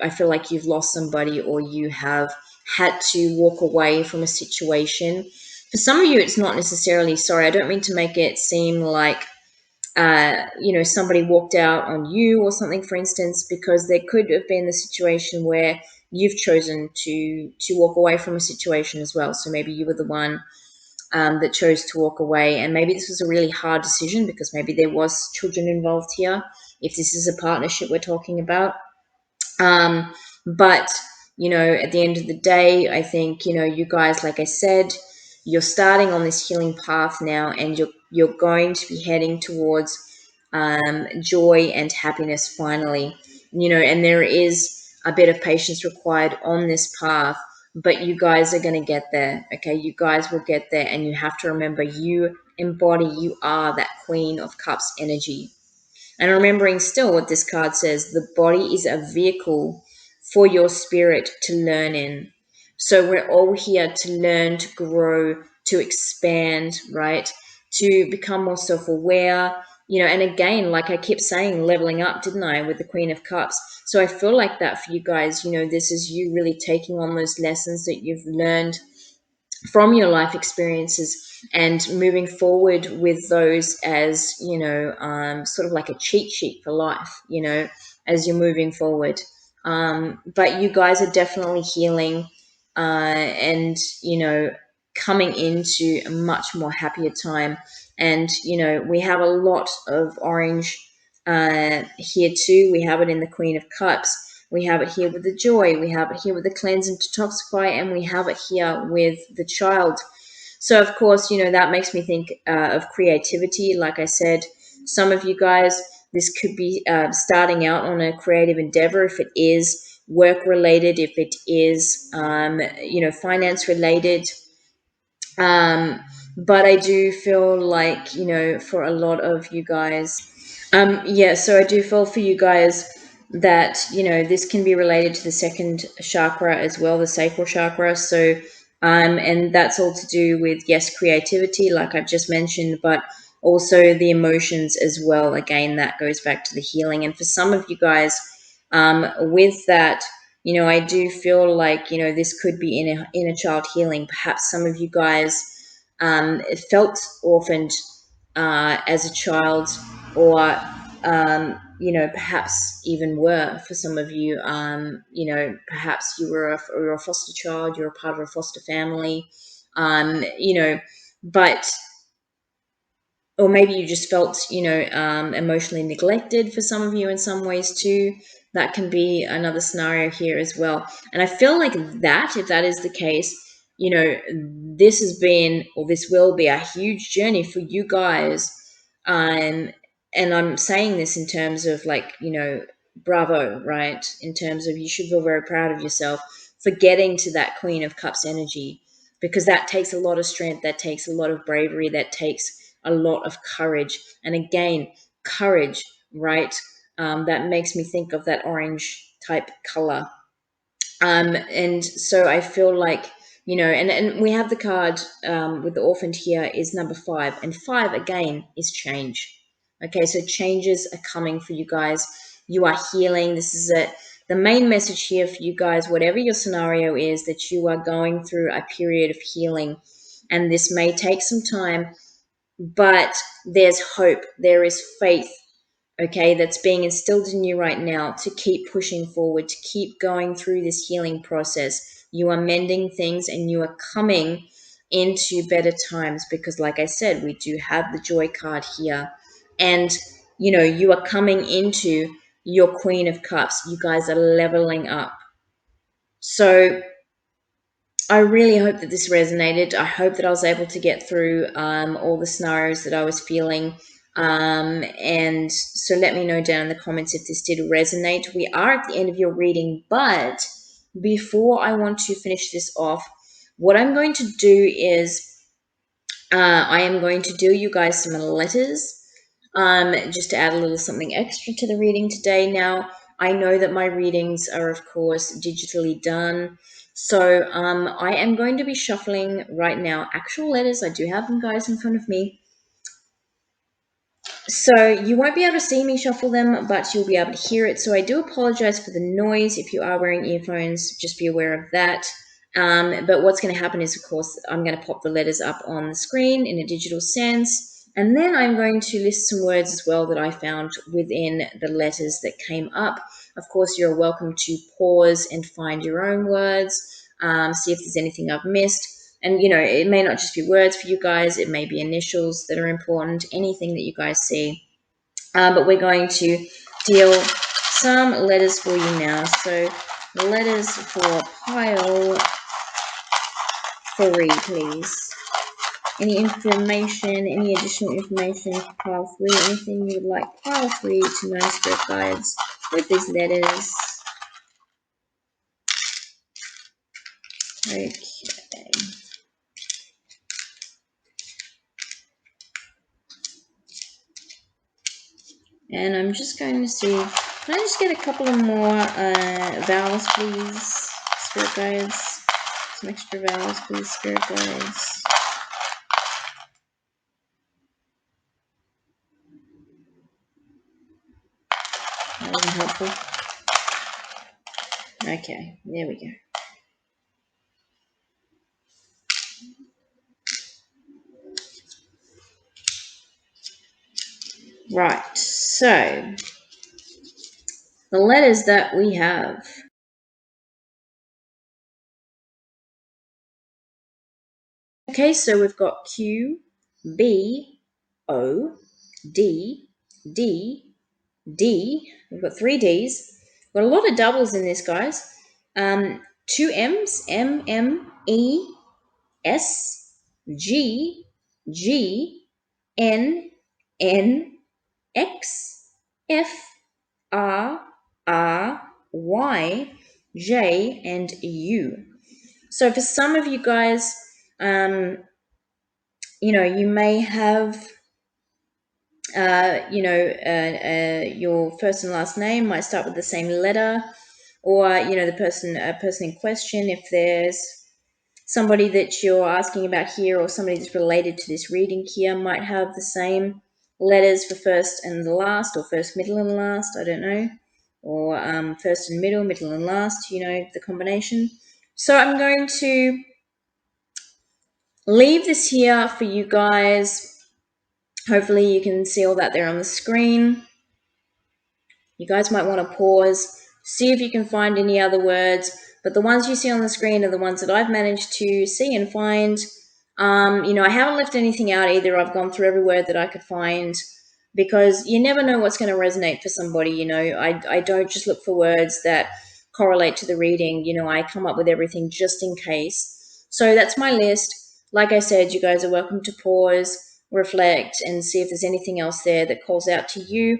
I feel like you've lost somebody, or you have had to walk away from a situation. For some of you, it's not necessarily, sorry, I don't mean to make it seem like, somebody walked out on you or something, for instance, because there could have been the situation where you've chosen to walk away from a situation as well. So maybe you were the one that chose to walk away, and maybe this was a really hard decision because maybe there was children involved here, if this is a partnership we're talking about. But at the end of the day, I think, you guys, like I said, you're starting on this healing path now, and you're going to be heading towards joy and happiness finally. And there is a bit of patience required on this path, but you guys are going to get there. Okay, you guys will get there, and you have to remember, you are that Queen of Cups energy. And remembering still what this card says, the body is a vehicle for your spirit to learn in. So we're all here to learn, to grow, to expand, right? To become more self-aware, and again, like I kept saying, leveling up, didn't I, with the Queen of Cups. So I feel like that for you guys, this is you really taking on those lessons that you've learned from your life experiences and moving forward with those as sort of like a cheat sheet for life, as you're moving forward. But you guys are definitely healing, and coming into a much more happier time. And we have a lot of orange here too. We have it in the Queen of Cups. We have it here with the joy. We have it here with the cleanse and detoxify, and we have it here with the child. So, of course, that makes me think of creativity. Like I said, some of you guys, this could be starting out on a creative endeavor. If it is work related, if it is, finance related. But I do feel like, for a lot of you guys, so I do feel for you guys that, this can be related to the second chakra as well, the sacral chakra. So, and that's all to do with, yes, creativity, like I've just mentioned, but also the emotions as well. Again, that goes back to the healing. And for some of you guys, with that, I do feel like, this could be inner child healing. Perhaps some of you guys felt orphaned as a child, or perhaps even were for some of you. Perhaps you were a foster child, you're a part of a foster family, but or maybe you just felt, emotionally neglected for some of you in some ways too. That can be another scenario here as well. And I feel like that, if that is the case, this has been, or this will be, a huge journey for you guys. And I'm saying this in terms of like, bravo, right? In terms of, you should feel very proud of yourself for getting to that Queen of Cups energy, because that takes a lot of strength, that takes a lot of bravery, that takes a lot of courage. And again, courage, right? That makes me think of that orange type color. And so I feel like, and we have the card with the orphaned here is number 5. And 5, again, is change. Okay, so changes are coming for you guys. You are healing. This is the main message here for you guys, whatever your scenario is, that you are going through a period of healing. And this may take some time, but there's hope, there is faith, okay, that's being instilled in you right now to keep pushing forward, to keep going through this healing process. You are mending things and you are coming into better times, because like I said, we do have the joy card here, and you are coming into your Queen of Cups. You guys are leveling up. So I really hope that this resonated. I hope that I was able to get through all the scenarios that I was feeling. And so let me know down in the comments if this did resonate. We are at the end of your reading, but before I want to finish this off, what I'm going to do is I am going to do you guys some letters, just to add a little something extra to the reading today. Now, I know that my readings are, of course, digitally done. So I am going to be shuffling right now actual letters. I do have them, guys, in front of me. So you won't be able to see me shuffle them, but you'll be able to hear it. So I do apologize for the noise. If you are wearing earphones, just be aware of that. But what's going to happen is, of course, I'm going to pop the letters up on the screen in a digital sense. And then I'm going to list some words as well that I found within the letters that came up. Of course, you're welcome to pause and find your own words, see if there's anything I've missed. And, it may not just be words for you guys. It may be initials that are important, anything that you guys see. But we're going to deal some letters for you now. So letters for pile 3, please. Any information, any additional information for pile 3, anything you would like pile 3 to know, spirit guides, with these letters. Okay. And I'm just going to see, can I just get a couple of more vowels, please, spirit guides? Some extra vowels, please, Spirit Guides. That wasn't helpful. Okay, there we go. Right, so the letters that we have. Okay, so we've got Q, B, O, D, D, D. We've got 3 Ds. We've got a lot of doubles in this, guys. 2 M's, M, M, E, S, G, G, N, N, X, F, R, R, Y, J, and U. So for some of you guys, you may have, your first and last name might start with the same letter, or, the person in question, if there's somebody that you're asking about here or somebody that's related to this reading here, might have the same letters for first and the last, or first, middle, and last, I don't know, or first and middle and last, the combination. So I'm going to leave this here for you guys. Hopefully you can see all that there on the screen. You guys might want to pause, see if you can find any other words, but the ones you see on the screen are the ones that I've managed to see and find. I haven't left anything out either. I've gone through every word that I could find, because you never know what's going to resonate for somebody. I don't just look for words that correlate to the reading. I come up with everything just in case. So that's my list. Like I said, you guys are welcome to pause, reflect, and see if there's anything else there that calls out to you.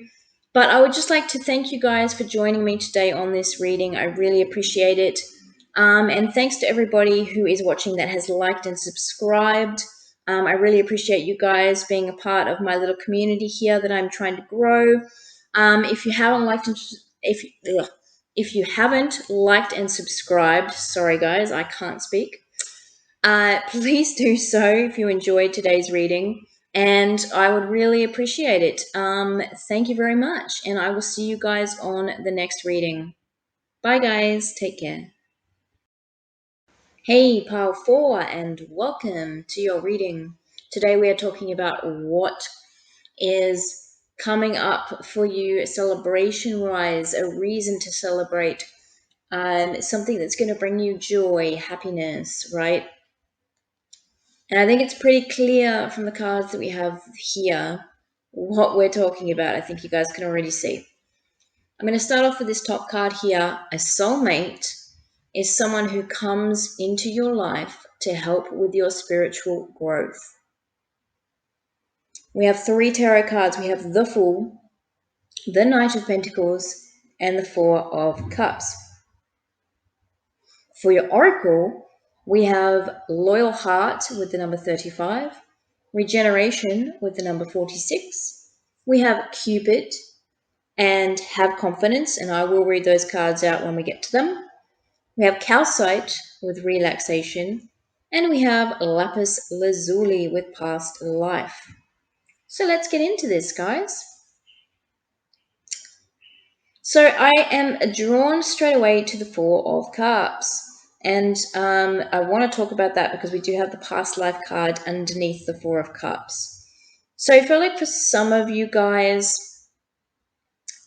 But I would just like to thank you guys for joining me today on this reading. I really appreciate it. And thanks to everybody who is watching that has liked and subscribed. I really appreciate you guys being a part of my little community here that I'm trying to grow. If you haven't liked and subscribed, sorry guys, I can't speak. Please do so if you enjoyed today's reading, and I would really appreciate it. Thank you very much, and I will see you guys on the next reading. Bye guys, take care. Hey, Pile 4, and welcome to your reading. Today we are talking about what is coming up for you celebration-wise, a reason to celebrate, something that's going to bring you joy, happiness, right? And I think it's pretty clear from the cards that we have here what we're talking about. I think you guys can already see. I'm going to start off with this top card here. A soulmate is someone who comes into your life to help with your spiritual growth. We have 3 tarot cards. We have the Fool, the Knight of Pentacles, and the 4 of Cups. For your oracle, we have Loyal Heart with the number 35, Regeneration with the number 46. We have Cupid and Have Confidence, and I will read those cards out when we get to them. We have Calcite with Relaxation, and we have Lapis Lazuli with Past Life. So let's get into this, guys. So I am drawn straight away to the 4 of Cups. And I want to talk about that because we do have the Past Life card underneath the 4 of Cups. So I feel like for some of you guys,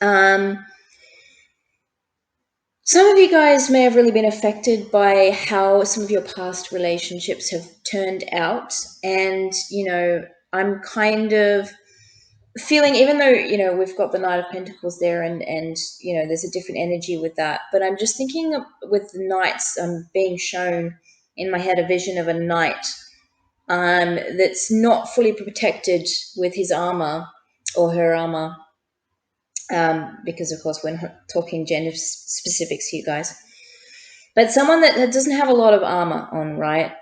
some of you guys may have really been affected by how some of your past relationships have turned out. And, I'm kind of feeling, even though, we've got the Knight of Pentacles there and there's a different energy with that. But I'm just thinking of, with the knights, being shown in my head a vision of a knight that's not fully protected with his armor or her armor. Because, of course, we're not talking gender specifics here, guys. But someone that doesn't have a lot of armor on, right?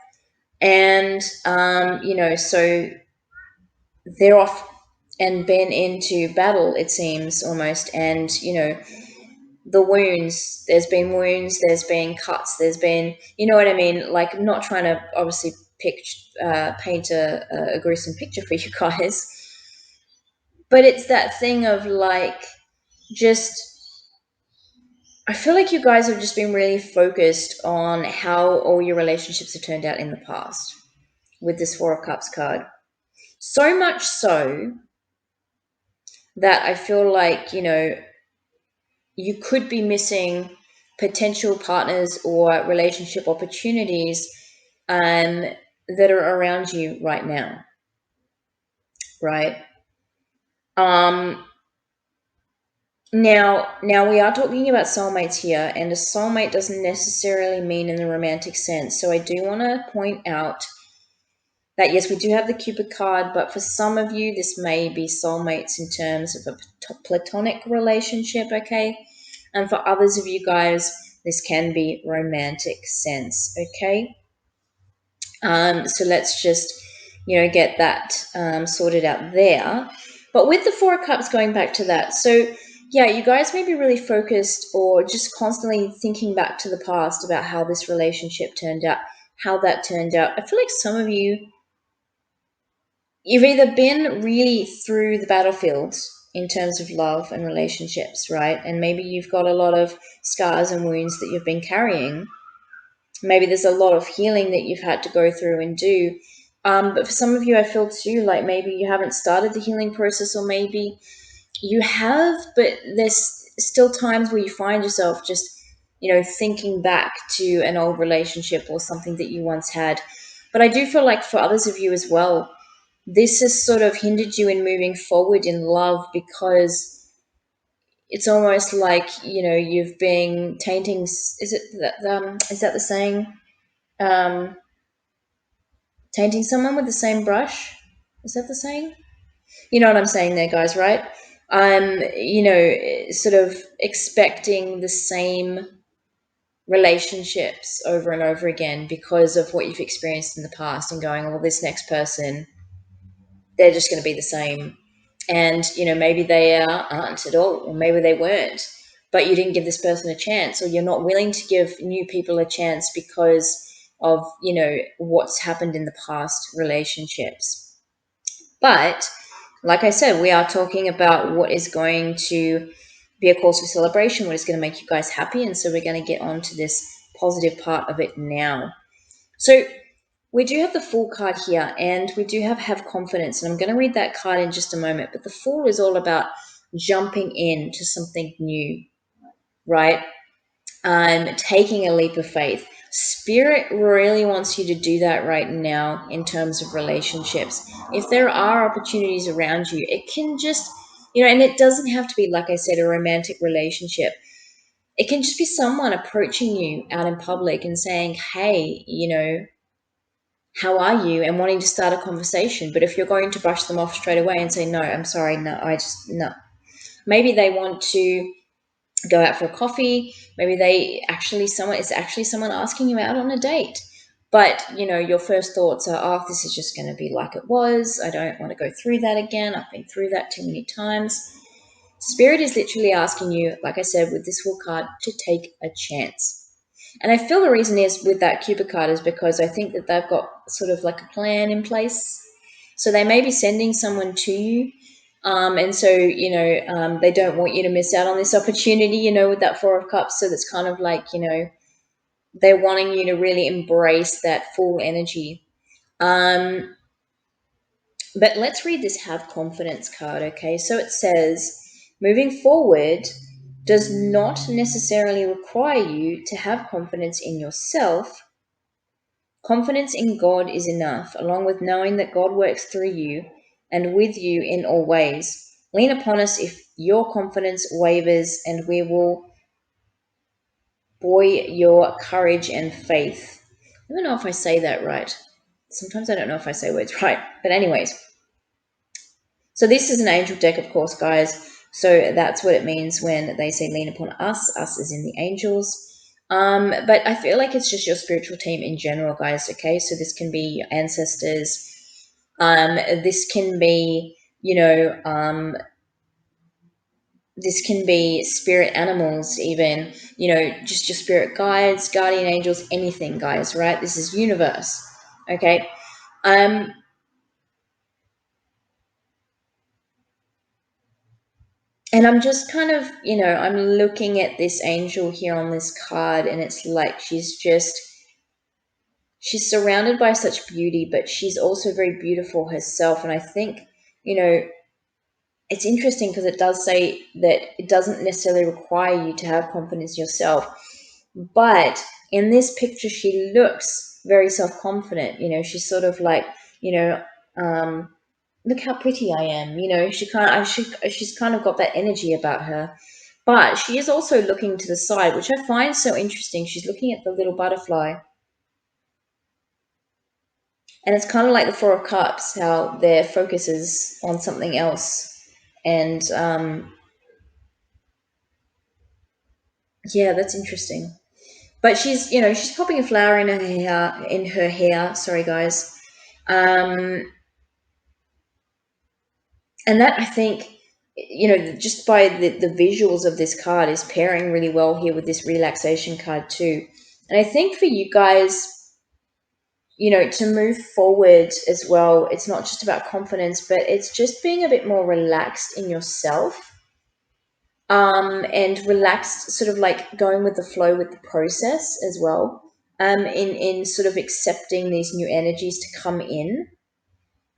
And, so they're off and been into battle, it seems, almost. And, the wounds. There's been cuts, there's been, you know what I mean? Like, I'm not trying to obviously paint a gruesome picture for you guys, but it's that thing of like, just, I feel like you guys have just been really focused on how all your relationships have turned out in the past with this Four of Cups card. So much so that I feel like, you could be missing potential partners or relationship opportunities that are around you right now, right? Now we are talking about soulmates here, and a soulmate doesn't necessarily mean in the romantic sense. So I do want to point out that yes, we do have the Cupid card, but for some of you, this may be soulmates in terms of a platonic relationship, okay? And for others of you guys, this can be romantic sense, okay? So let's just, get that sorted out there. But with the Four of Cups, going back to that, so yeah, you guys may be really focused or just constantly thinking back to the past about how this relationship turned out, how that turned out. I feel like some of you, you've either been really through the battlefield in terms of love and relationships, right? And maybe you've got a lot of scars and wounds that you've been carrying. Maybe there's a lot of healing that you've had to go through and do. But for some of you, I feel too, like maybe you haven't started the healing process, or maybe you have, but there's still times where you find yourself just, thinking back to an old relationship or something that you once had. But I do feel like for others of you as well, this has sort of hindered you in moving forward in love, because it's almost like, you've been tainting, is that the saying? Tainting someone with the same brush. Is that the saying? You know what I'm saying there, guys, right? Sort of expecting the same relationships over and over again because of what you've experienced in the past, and going, well, this next person, they're just going to be the same. And, maybe they aren't at all, or maybe they weren't, but you didn't give this person a chance, or you're not willing to give new people a chance because of, what's happened in the past relationships. But like I said, we are talking about what is going to be a cause for celebration, what is going to make you guys happy. And so we're going to get on to this positive part of it now. So we do have the Fool card here, and we do have confidence. And I'm going to read that card in just a moment. But the Fool is all about jumping into something new, right? Taking a leap of faith. Spirit really wants you to do that right now in terms of relationships. If there are opportunities around you, it can just, and it doesn't have to be, like I said, a romantic relationship. It can just be someone approaching you out in public and saying, hey, how are you? And wanting to start a conversation. But if you're going to brush them off straight away and say, no, I'm sorry, no, no. Maybe they want to go out for a coffee. Maybe it's actually someone asking you out on a date. But, your first thoughts are, oh, this is just going to be like it was. I don't want to go through that again. I've been through that too many times. Spirit is literally asking you, like I said, with this Fool card, to take a chance. And I feel the reason is with that Cupid card is because I think that they've got sort of like a plan in place. So they may be sending someone to you. And so, they don't want you to miss out on this opportunity, with that Four of Cups. So that's kind of like, they're wanting you to really embrace that Fool energy. But let's read this Have Confidence card, okay? So it says, moving forward does not necessarily require you to have confidence in yourself. Confidence in God is enough, along with knowing that God works through you and with you in all ways. Lean upon us if your confidence wavers, and we will buoy your courage and faith. I don't know if I say that right. Sometimes I don't know if I say words right. But anyways, so this is an angel deck, of course, guys. So that's what it means when they say lean upon us. Us is in the angels. But I feel like it's just your spiritual team in general, guys, okay? So this can be your ancestors. This can be, this can be spirit animals, even, just your spirit guides, guardian angels, anything, guys, right? This is universe, okay? Um, and I'm just kind of, I'm looking at this angel here on this card, and it's like she's surrounded by such beauty, but she's also very beautiful herself. And I think, it's interesting because it does say that it doesn't necessarily require you to have confidence in yourself. But in this picture, she looks very self-confident. She's sort of like, look how pretty I am. She's kind of got that energy about her. But she is also looking to the side, which I find so interesting. She's looking at the little butterfly. And it's kind of like the Four of Cups, how their focus is on something else. And yeah, that's interesting. But she's popping a flower in her hair. Sorry, guys. Um, and that, I think, just by the visuals of this card, is pairing really well here with this relaxation card too. And I think for you guys, to move forward as well, it's not just about confidence, but it's just being a bit more relaxed in yourself, and relaxed, sort of like going with the flow with the process as well, in sort of accepting these new energies to come in.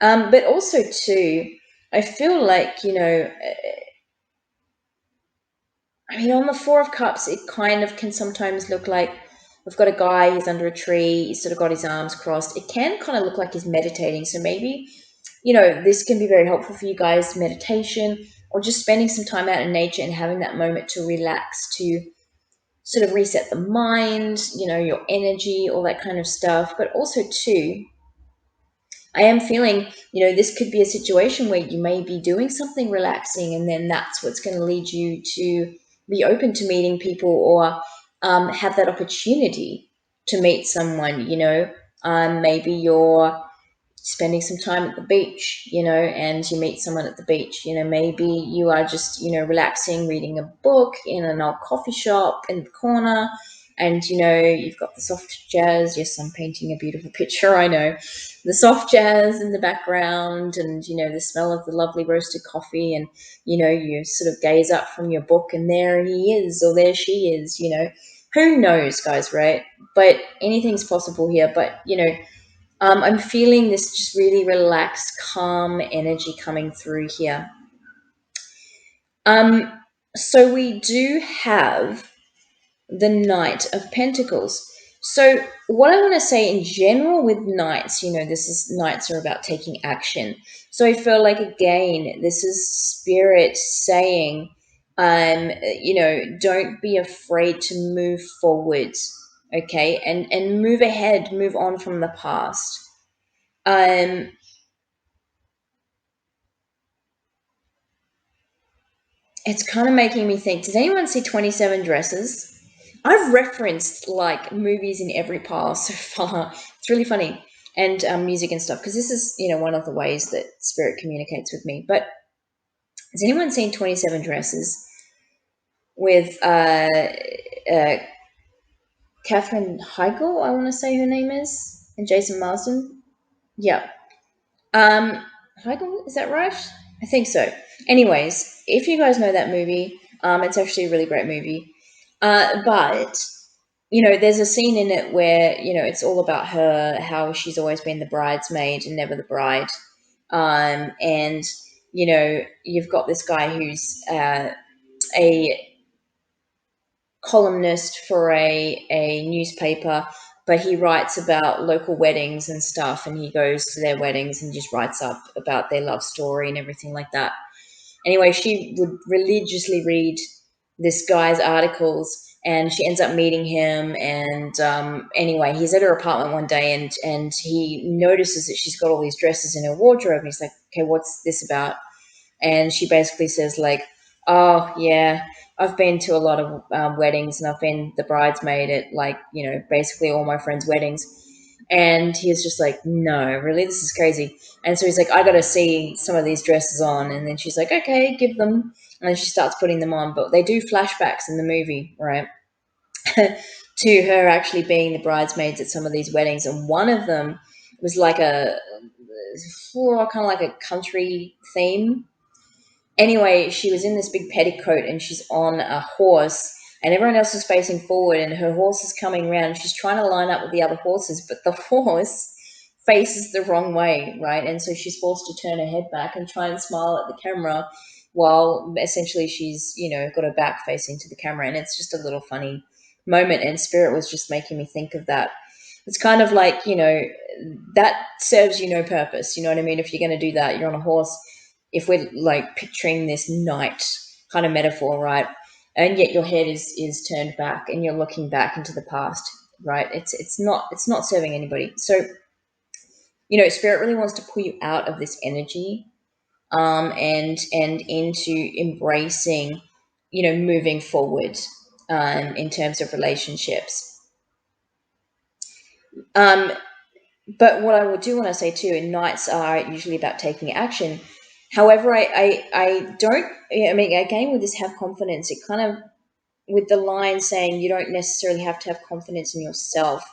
But also too, I feel like, I mean, on the Four of Cups, it kind of can sometimes look like we've got a guy, he's under a tree, he's sort of got his arms crossed. It can kind of look like he's meditating. So maybe, this can be very helpful for you guys, meditation, or just spending some time out in nature and having that moment to relax, to sort of reset the mind, your energy, all that kind of stuff. But also, too, I am feeling, this could be a situation where you may be doing something relaxing, and then that's what's going to lead you to be open to meeting people, or have that opportunity to meet someone. Maybe you're spending some time at the beach, and you meet someone at the beach. Maybe you are just, relaxing, reading a book in an old coffee shop in the corner, and, you've got the soft jazz. Yes, I'm painting a beautiful picture, I know. The soft jazz in the background, and, the smell of the lovely roasted coffee, and, you sort of gaze up from your book, and there he is, or there she is, Who knows, guys, right? But anything's possible here. But, I'm feeling this just really relaxed, calm energy coming through here. So we do have the Knight of Pentacles. So what I want to say in general with knights, knights are about taking action. So I feel like, again, this is spirit saying, don't be afraid to move forward, okay, and move ahead, move on from the past. It's kind of making me think, does anyone see 27 Dresses? I've referenced like movies in every pile so far. It's really funny. And music and stuff, because this is, one of the ways that spirit communicates with me. But has anyone seen 27 Dresses with Katherine Heigl, I want to say her name is, and Jason Marsden? Yeah. Heigl, is that right? I think so. Anyways, if you guys know that movie, it's actually a really great movie. But there's a scene in it where, it's all about her, how she's always been the bridesmaid and never the bride. And, you've got this guy who's a columnist for a newspaper, but he writes about local weddings and stuff, and he goes to their weddings and just writes up about their love story and everything like that. Anyway, she would religiously read this guy's articles, and she ends up meeting him. And anyway, he's at her apartment one day, and he notices that she's got all these dresses in her wardrobe, and he's like, okay, what's this about? And she basically says, like, oh yeah, I've been to a lot of weddings, and I've been the bridesmaid at, like, basically all my friends' weddings. And he was just like, no, really, this is crazy. And so he's like, I got to see some of these dresses on. And then she's like, okay, give them. And then she starts putting them on. But they do flashbacks in the movie, right? To her actually being the bridesmaids at some of these weddings. And one of them was like a kind of like a country theme. Anyway, she was in this big petticoat and she's on a horse, and everyone else is facing forward, and her horse is coming around, and she's trying to line up with the other horses, but the horse faces the wrong way, right? And so she's forced to turn her head back and try and smile at the camera while essentially she's, got her back facing to the camera. And it's just a little funny moment. And Spirit was just making me think of that. It's kind of like, that serves you no purpose. You know what I mean? If you're going to do that, you're on a horse. If we're like picturing this knight kind of metaphor, right? And yet your head is turned back and you're looking back into the past, right? It's not serving anybody. So, Spirit really wants to pull you out of this energy, and into embracing, moving forward, in terms of relationships. But what I do want to say too, and nights are usually about taking action. However, I don't, I mean, again, with this have confidence, it kind of, with the line saying you don't necessarily have to have confidence in yourself,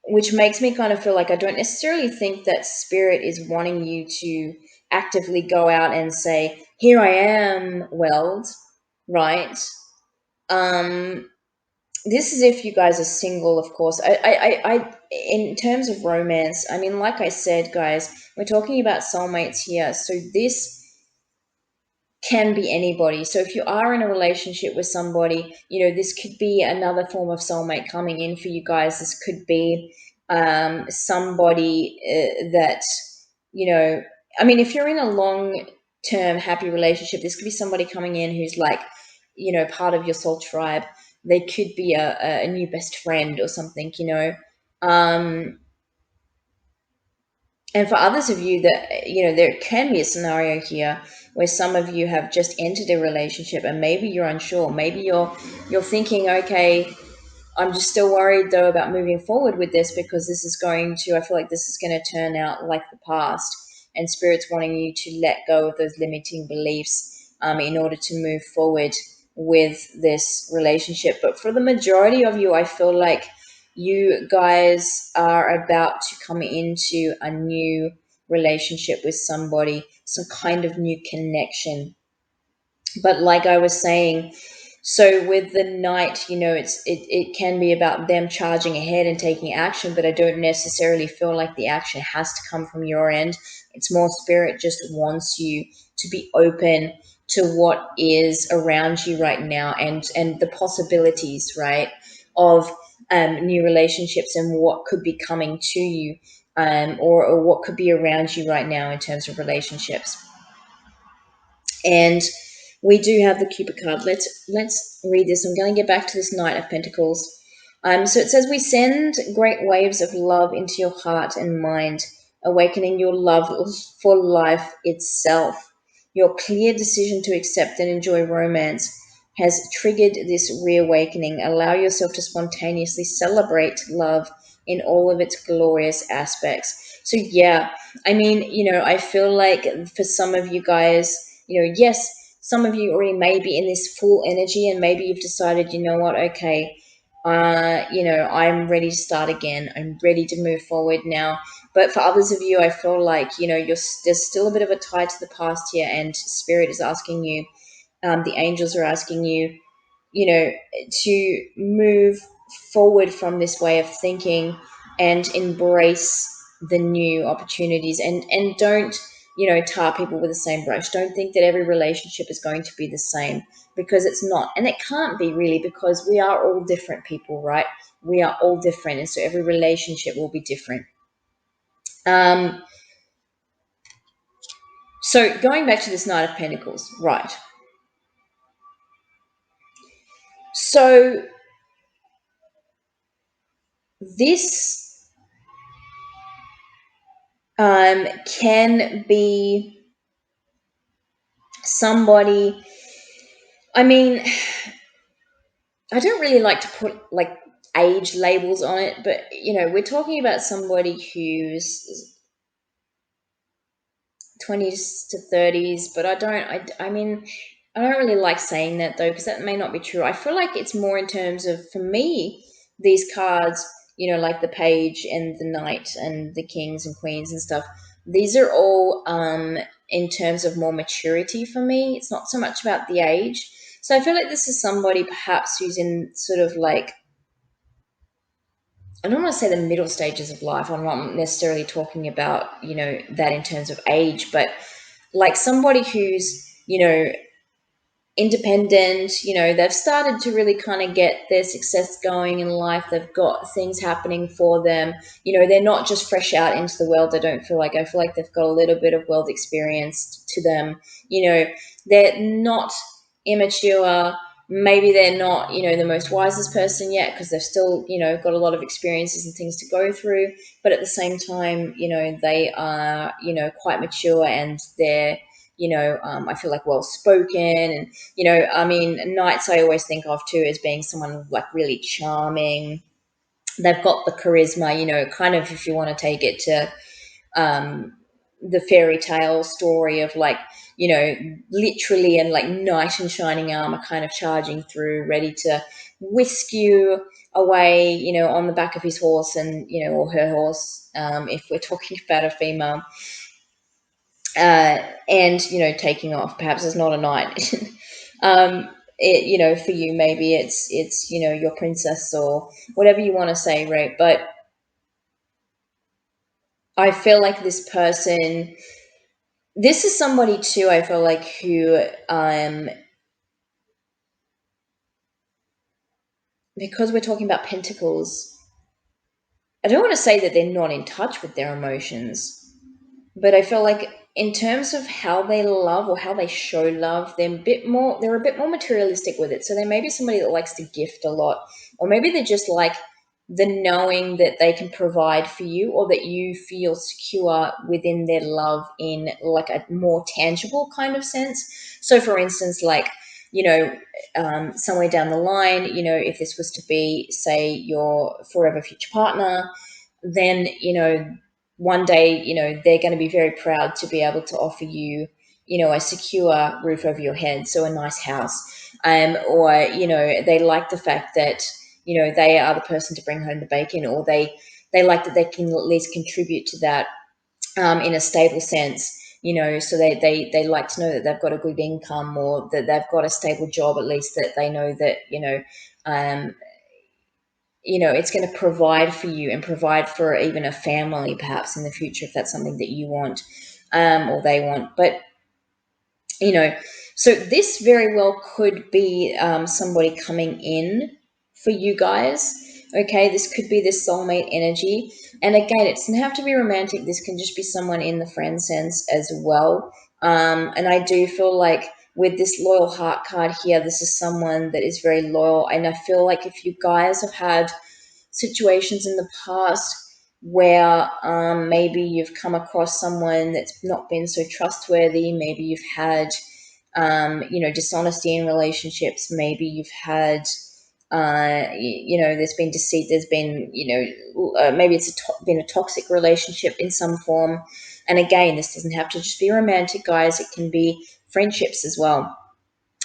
which makes me kind of feel like I don't necessarily think that Spirit is wanting you to actively go out and say, here I am, Weld, right? This is if you guys are single, of course. In terms of romance, I mean, like I said, guys, we're talking about soulmates here. So this can be anybody. So if you are in a relationship with somebody, this could be another form of soulmate coming in for you guys. This could be somebody that, I mean, if you're in a long term happy relationship, this could be somebody coming in who's like, part of your soul tribe. They could be a new best friend or something, Um, and for others of you that, there can be a scenario here where some of you have just entered a relationship and maybe you're unsure. Maybe you're thinking, okay, I'm just still worried though about moving forward with this because I feel like this is going to turn out like the past, and Spirit's wanting you to let go of those limiting beliefs, in order to move forward with this relationship. But for the majority of you, I feel like you guys are about to come into a new relationship with somebody, some kind of new connection. But like I was saying, so with the knight, it can be about them charging ahead and taking action, but I don't necessarily feel like the action has to come from your end. It's more Spirit just wants you to be open to what is around you right now, and the possibilities, right, of new relationships and what could be coming to you, or what could be around you right now in terms of relationships. And we do have the Cupid card. Let's read this. I'm going to get back to this Knight of Pentacles. So it says, we send great waves of love into your heart and mind, awakening your love for life itself. Your clear decision to accept and enjoy romance has triggered this reawakening. Allow yourself to spontaneously celebrate love in all of its glorious aspects. So yeah, I mean, I feel like for some of you guys, yes, some of you already may be in this full energy, and maybe you've decided, you know what, okay, I'm ready to start again. I'm ready to move forward now. But for others of you, I feel like, there's still a bit of a tie to the past here, and Spirit is asking you, the angels are asking you, to move forward from this way of thinking and embrace the new opportunities, and don't, tar people with the same brush. Don't think that every relationship is going to be the same, because it's not, and it can't be really, because we are all different people, right? We are all different, and so every relationship will be different. So going back to this Knight of Pentacles, right? So this can be somebody, I mean, I don't really like to put like age labels on it, but we're talking about somebody who's 20s to 30s, but I mean, I don't really like saying that though, because that may not be true. I feel like it's more in terms of, for me, these cards, like the page and the knight and the kings and queens and stuff. These are all in terms of more maturity for me. It's not so much about the age. So I feel like this is somebody perhaps who's in sort of like, I don't want to say the middle stages of life. I'm not necessarily talking about, that in terms of age, but like somebody who's, independent, they've started to really kind of get their success going in life. They've got things happening for them. They're not just fresh out into the world. I feel like they've got a little bit of world experience to them. They're not immature. Maybe they're not, the most wisest person yet, because they've still, got a lot of experiences and things to go through. But at the same time, they are, quite mature, and they're, I feel like well spoken, and I mean, knights I always think of too as being someone like really charming. They've got the charisma, kind of, if you want to take it to the fairy tale story of like, literally, and like knight in shining armor kind of charging through, ready to whisk you away, on the back of his horse, and or her horse, if we're talking about a female. And taking off. Perhaps it's not a knight. For you, maybe it's your princess or whatever you want to say, right? But I feel like this person, this is somebody too, I feel like, who because we're talking about pentacles, I don't want to say that they're not in touch with their emotions, but I feel like in terms of how they love or how they show love, they're a bit more materialistic with it. So they may be somebody that likes to gift a lot, or maybe they're just like the knowing that they can provide for you, or that you feel secure within their love in like a more tangible kind of sense. So for instance, like, somewhere down the line, if this was to be, say, your forever future partner, then, one day, they're going to be very proud to be able to offer you, a secure roof over your head. So a nice house. Or, they like the fact that, they are the person to bring home the bacon, or they like that they can at least contribute to that, in a stable sense. So they like to know that they've got a good income, or that they've got a stable job, at least, that they know that, um, it's going to provide for you and provide for even a family perhaps in the future, if that's something that you want, or they want. But, so this very well could be somebody coming in for you guys. Okay, this could be this soulmate energy. And again, it doesn't have to be romantic. This can just be someone in the friend sense as well. And I do feel like with this loyal heart card here, this is someone that is very loyal. And I feel like if you guys have had situations in the past where maybe you've come across someone that's not been so trustworthy, maybe you've had dishonesty in relationships, maybe you've had there's been deceit, there's been maybe it's been a toxic relationship in some form. And again, this doesn't have to just be romantic, guys. It can be friendships as well.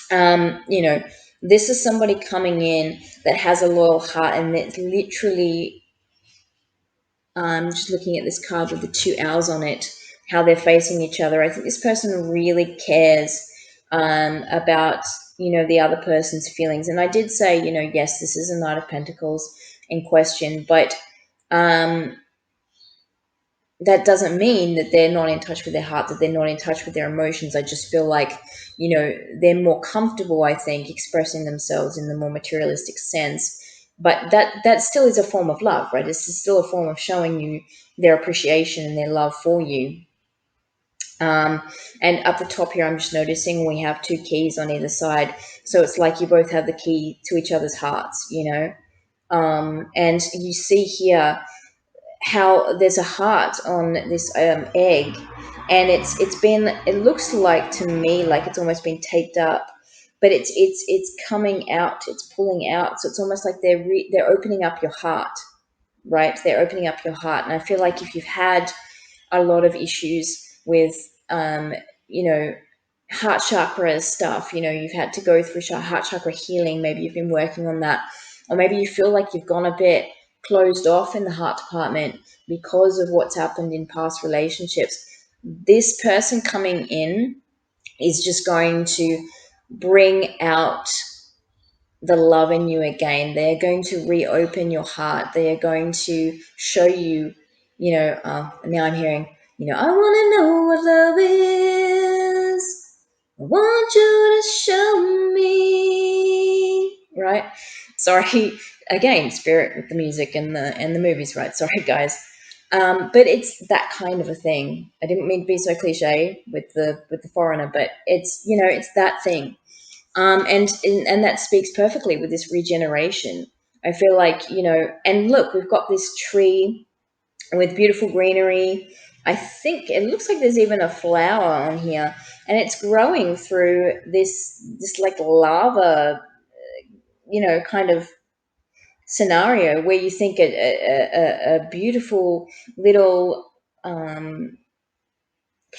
This is somebody coming in that has a loyal heart, and that's literally, just looking at this card with the two owls on it, how they're facing each other. I think this person really cares about, the other person's feelings. And I did say, yes, this is a Knight of Pentacles in question, but that doesn't mean that they're not in touch with their heart, that they're not in touch with their emotions. I just feel like, they're more comfortable, I think, expressing themselves in the more materialistic sense. But that still is a form of love, right? This is still a form of showing you their appreciation and their love for you. And up the top here, I'm just noticing we have two keys on either side. So it's like you both have the key to each other's hearts, and you see here how there's a heart on this egg, and it looks like, to me, like it's almost been taped up but it's coming out, it's pulling out. So it's almost like they're opening up your heart, right? They're opening up your heart. And I feel like if you've had a lot of issues with, you know, heart chakra stuff, you know, you've had to go through heart chakra healing, maybe you've been working on that, or maybe you feel like you've gone a bit closed off in the heart department because of what's happened in past relationships. This person coming in is just going to bring out the love in you again. They're going to reopen your heart. They are going to show you, you know, now I'm hearing, you know, I want to know what love is. I want you to show me. Right? Sorry. Again, spirit with the music and the movies, right? Sorry, guys. But it's that kind of a thing. I didn't mean to be so cliche with the foreigner, but it's, you know, it's that thing. And that speaks perfectly with this regeneration. I feel like, you know, and look, we've got this tree with beautiful greenery. I think it looks like there's even a flower on here, and it's growing through this like lava, you know, kind of scenario where you think a beautiful little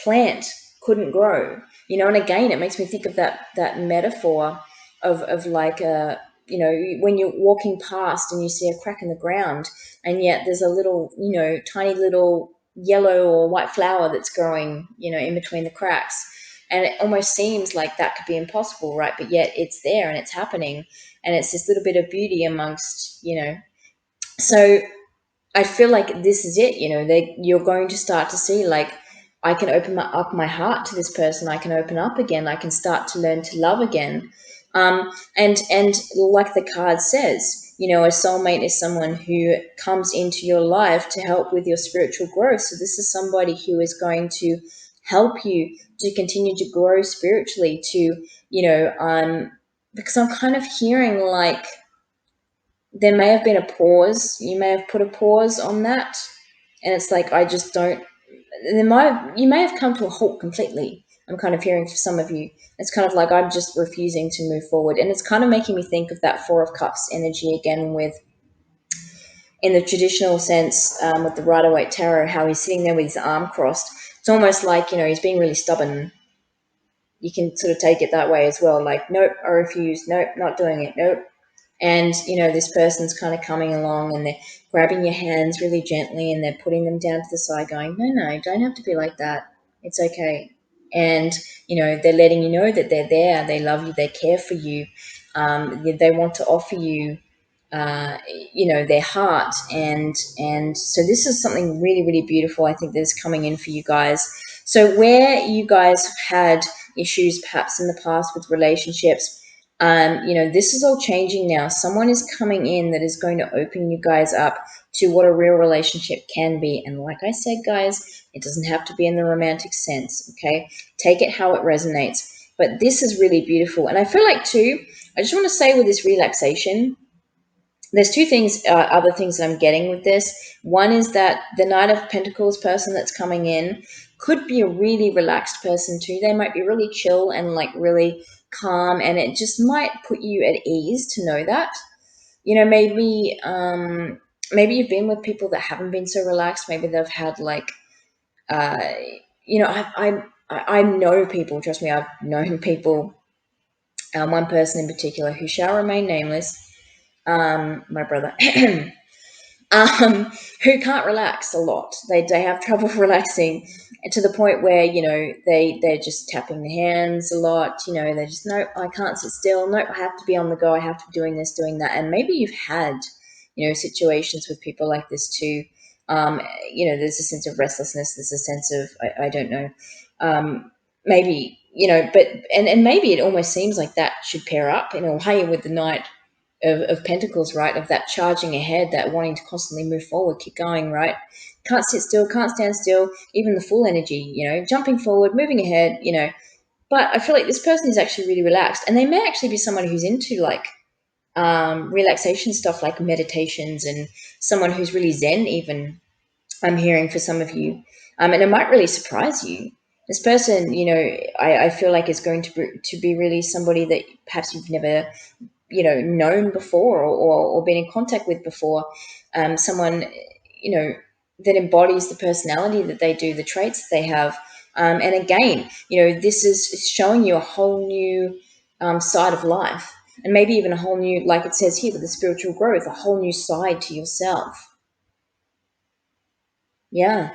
plant couldn't grow, you know. And again, it makes me think of that metaphor of like a, you know, when you're walking past and you see a crack in the ground, and yet there's a little, you know, tiny little yellow or white flower that's growing, you know, in between the cracks, and it almost seems like that could be impossible, right? But yet it's there and it's happening, and it's this little bit of beauty amongst, you know. So I feel like this is it, you know, you're going to start to see, like, I can open up my heart to this person. I can open up again. I can start to learn to love again. And like the card says, you know, a soulmate is someone who comes into your life to help with your spiritual growth. So this is somebody who is going to help you to continue to grow spiritually, to, you know, because I'm kind of hearing like, there may have been a pause. You may have put a pause on that, and it's like, I just don't. You may have come to a halt completely. I'm kind of hearing for some of you. It's kind of like, I'm just refusing to move forward, and it's kind of making me think of that Four of Cups energy again, with, in the traditional sense, with the Rider-Waite Tarot, how he's sitting there with his arm crossed. It's almost like, you know, he's being really stubborn. You can sort of take it that way as well. Like, nope, I refuse. Nope, not doing it. Nope. And, you know, this person's kind of coming along and they're grabbing your hands really gently and they're putting them down to the side going, no, don't have to be like that. It's okay. And, you know, they're letting you know that they're there. They love you. They care for you. They want to offer you, you know, their heart. And so this is something really, really beautiful, I think, that's coming in for you guys. So where you guys have had issues perhaps in the past with relationships, you know, this is all changing now. Someone is coming in that is going to open you guys up to what a real relationship can be. And like I said, guys, it doesn't have to be in the romantic sense, okay? Take it how it resonates. But this is really beautiful. And I feel like, too, I just want to say with this relaxation, there's two things, other things that I'm getting with this. One is that the Knight of Pentacles person that's coming in could be a really relaxed person too. They might be really chill and like really calm, and it just might put you at ease to know that. You know, maybe you've been with people that haven't been so relaxed. Maybe they've had like, you know, I know people. Trust me, I've known people. One person in particular who shall remain nameless. My brother. Who can't relax a lot. They have trouble relaxing, to the point where, you know, they're just tapping their hands a lot. You know, they're just, nope, I can't sit still. Nope, I have to be on the go. I have to be doing this, doing that. And maybe you've had, you know, situations with people like this too. You know, there's a sense of restlessness. There's a sense of, I don't know, maybe, you know, but, and maybe it almost seems like that should pair up in a way with the Knight of Pentacles, right? Of that charging ahead, that wanting to constantly move forward, keep going, right? Can't sit still, can't stand still, even the full energy, you know, jumping forward, moving ahead, you know. But I feel like this person is actually really relaxed, and they may actually be someone who's into like relaxation stuff, like meditations, and someone who's really zen even, I'm hearing for some of you. And it might really surprise you. This person, you know, I feel like is going to be really somebody that perhaps you've never, you know, known before or been in contact with before. Someone, you know, that embodies the personality that they do, the traits that they have. And again, you know, this is showing you a whole new side of life, and maybe even a whole new, like it says here with the spiritual growth, a whole new side to yourself. Yeah.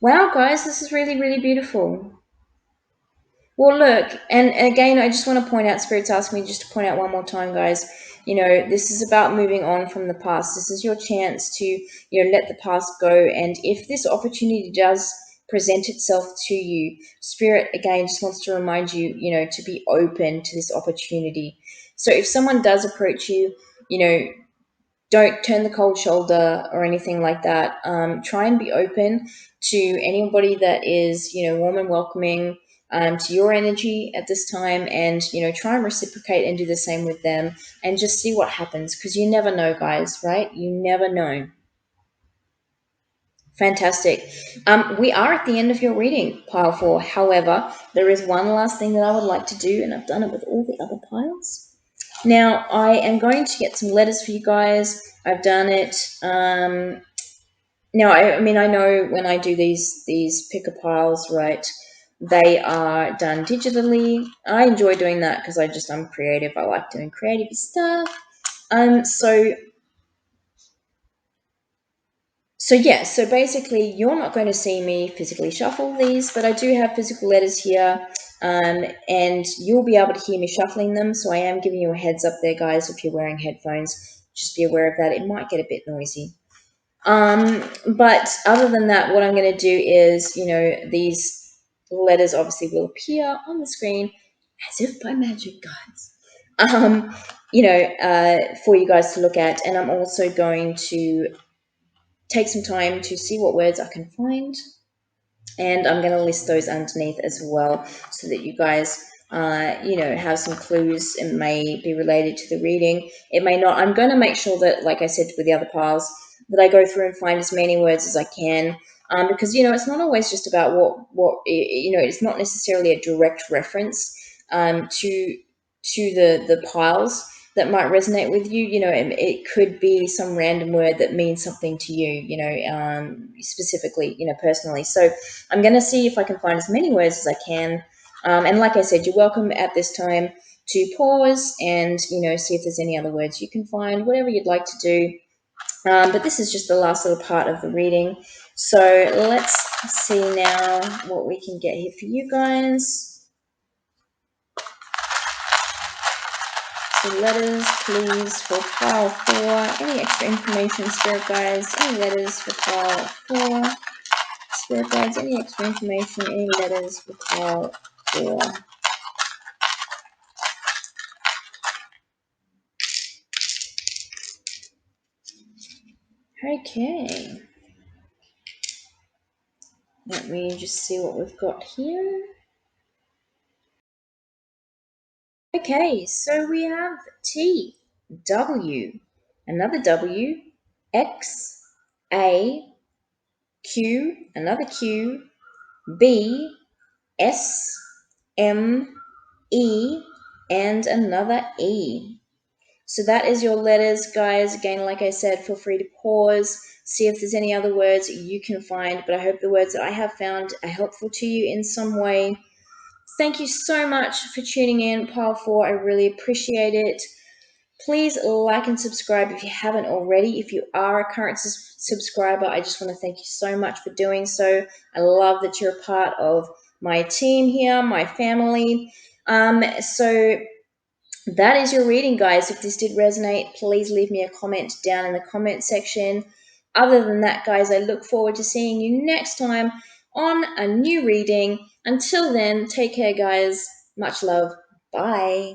Wow, guys, this is really, really beautiful. Well, look, and again, I just want to point out, Spirit's asked me just to point out one more time, guys. You know, this is about moving on from the past. This is your chance to, you know, let the past go. And if this opportunity does present itself to you, Spirit, again, just wants to remind you, you know, to be open to this opportunity. So if someone does approach you, you know, don't turn the cold shoulder or anything like that. Try and be open to anybody that is, you know, warm and welcoming to your energy at this time, and, you know, try and reciprocate and do the same with them, and just see what happens, because you never know, guys, right? You never know. Fantastic. We are at the end of your reading, pile 4. However, there is one last thing that I would like to do, and I've done it with all the other piles. Now, I am going to get some letters for you guys. I've done it. Now, I mean, I know when I do these picker piles, right, they are done digitally. I enjoy doing that because I'm creative. I like doing creative stuff. So yeah, so basically you're not going to see me physically shuffle these, but I do have physical letters here, and you'll be able to hear me shuffling them. So I am giving you a heads up there, guys. If you're wearing headphones, just be aware of that. It might get a bit noisy. But other than that, what I'm going to do is, you know, these letters obviously will appear on the screen as if by magic, guys. You know, for you guys to look at, and I'm also going to take some time to see what words I can find, and I'm going to list those underneath as well, so that you guys you know, have some clues. It may be related to the reading, it may not. I'm going to make sure that, like I said with the other piles, that I go through and find as many words as I can, because, you know, it's not always just about what you know, it's not necessarily a direct reference to the piles that might resonate with you. You know, it could be some random word that means something to you, you know, specifically, you know, personally. So I'm going to see if I can find as many words as I can. And like I said, you're welcome at this time to pause and, you know, see if there's any other words you can find, whatever you'd like to do. But this is just the last little part of the reading. So let's see now what we can get here for you guys. So letters, please, for pile 4. Any extra information, Spirit Guides? Any letters for pile 4? Spirit Guides, any extra information? Any letters for pile 4? Okay. Let me just see what we've got here. Okay, so we have T, W, another W, X, A, Q, another Q, B, S, M, E, and another E. So that is your letters, guys. Again, like I said, feel free to pause, see if there's any other words you can find, but I hope the words that I have found are helpful to you in some way. Thank you so much for tuning in, Pile 4. I really appreciate it. Please like and subscribe if you haven't already. If you are a current subscriber, I just want to thank you so much for doing so. I love that you're a part of my team here, my family. So that is your reading, guys. If this did resonate, please leave me a comment down in the comment section. Other than that, guys, I look forward to seeing you next time on a new reading. Until then, take care, guys. Much love. Bye.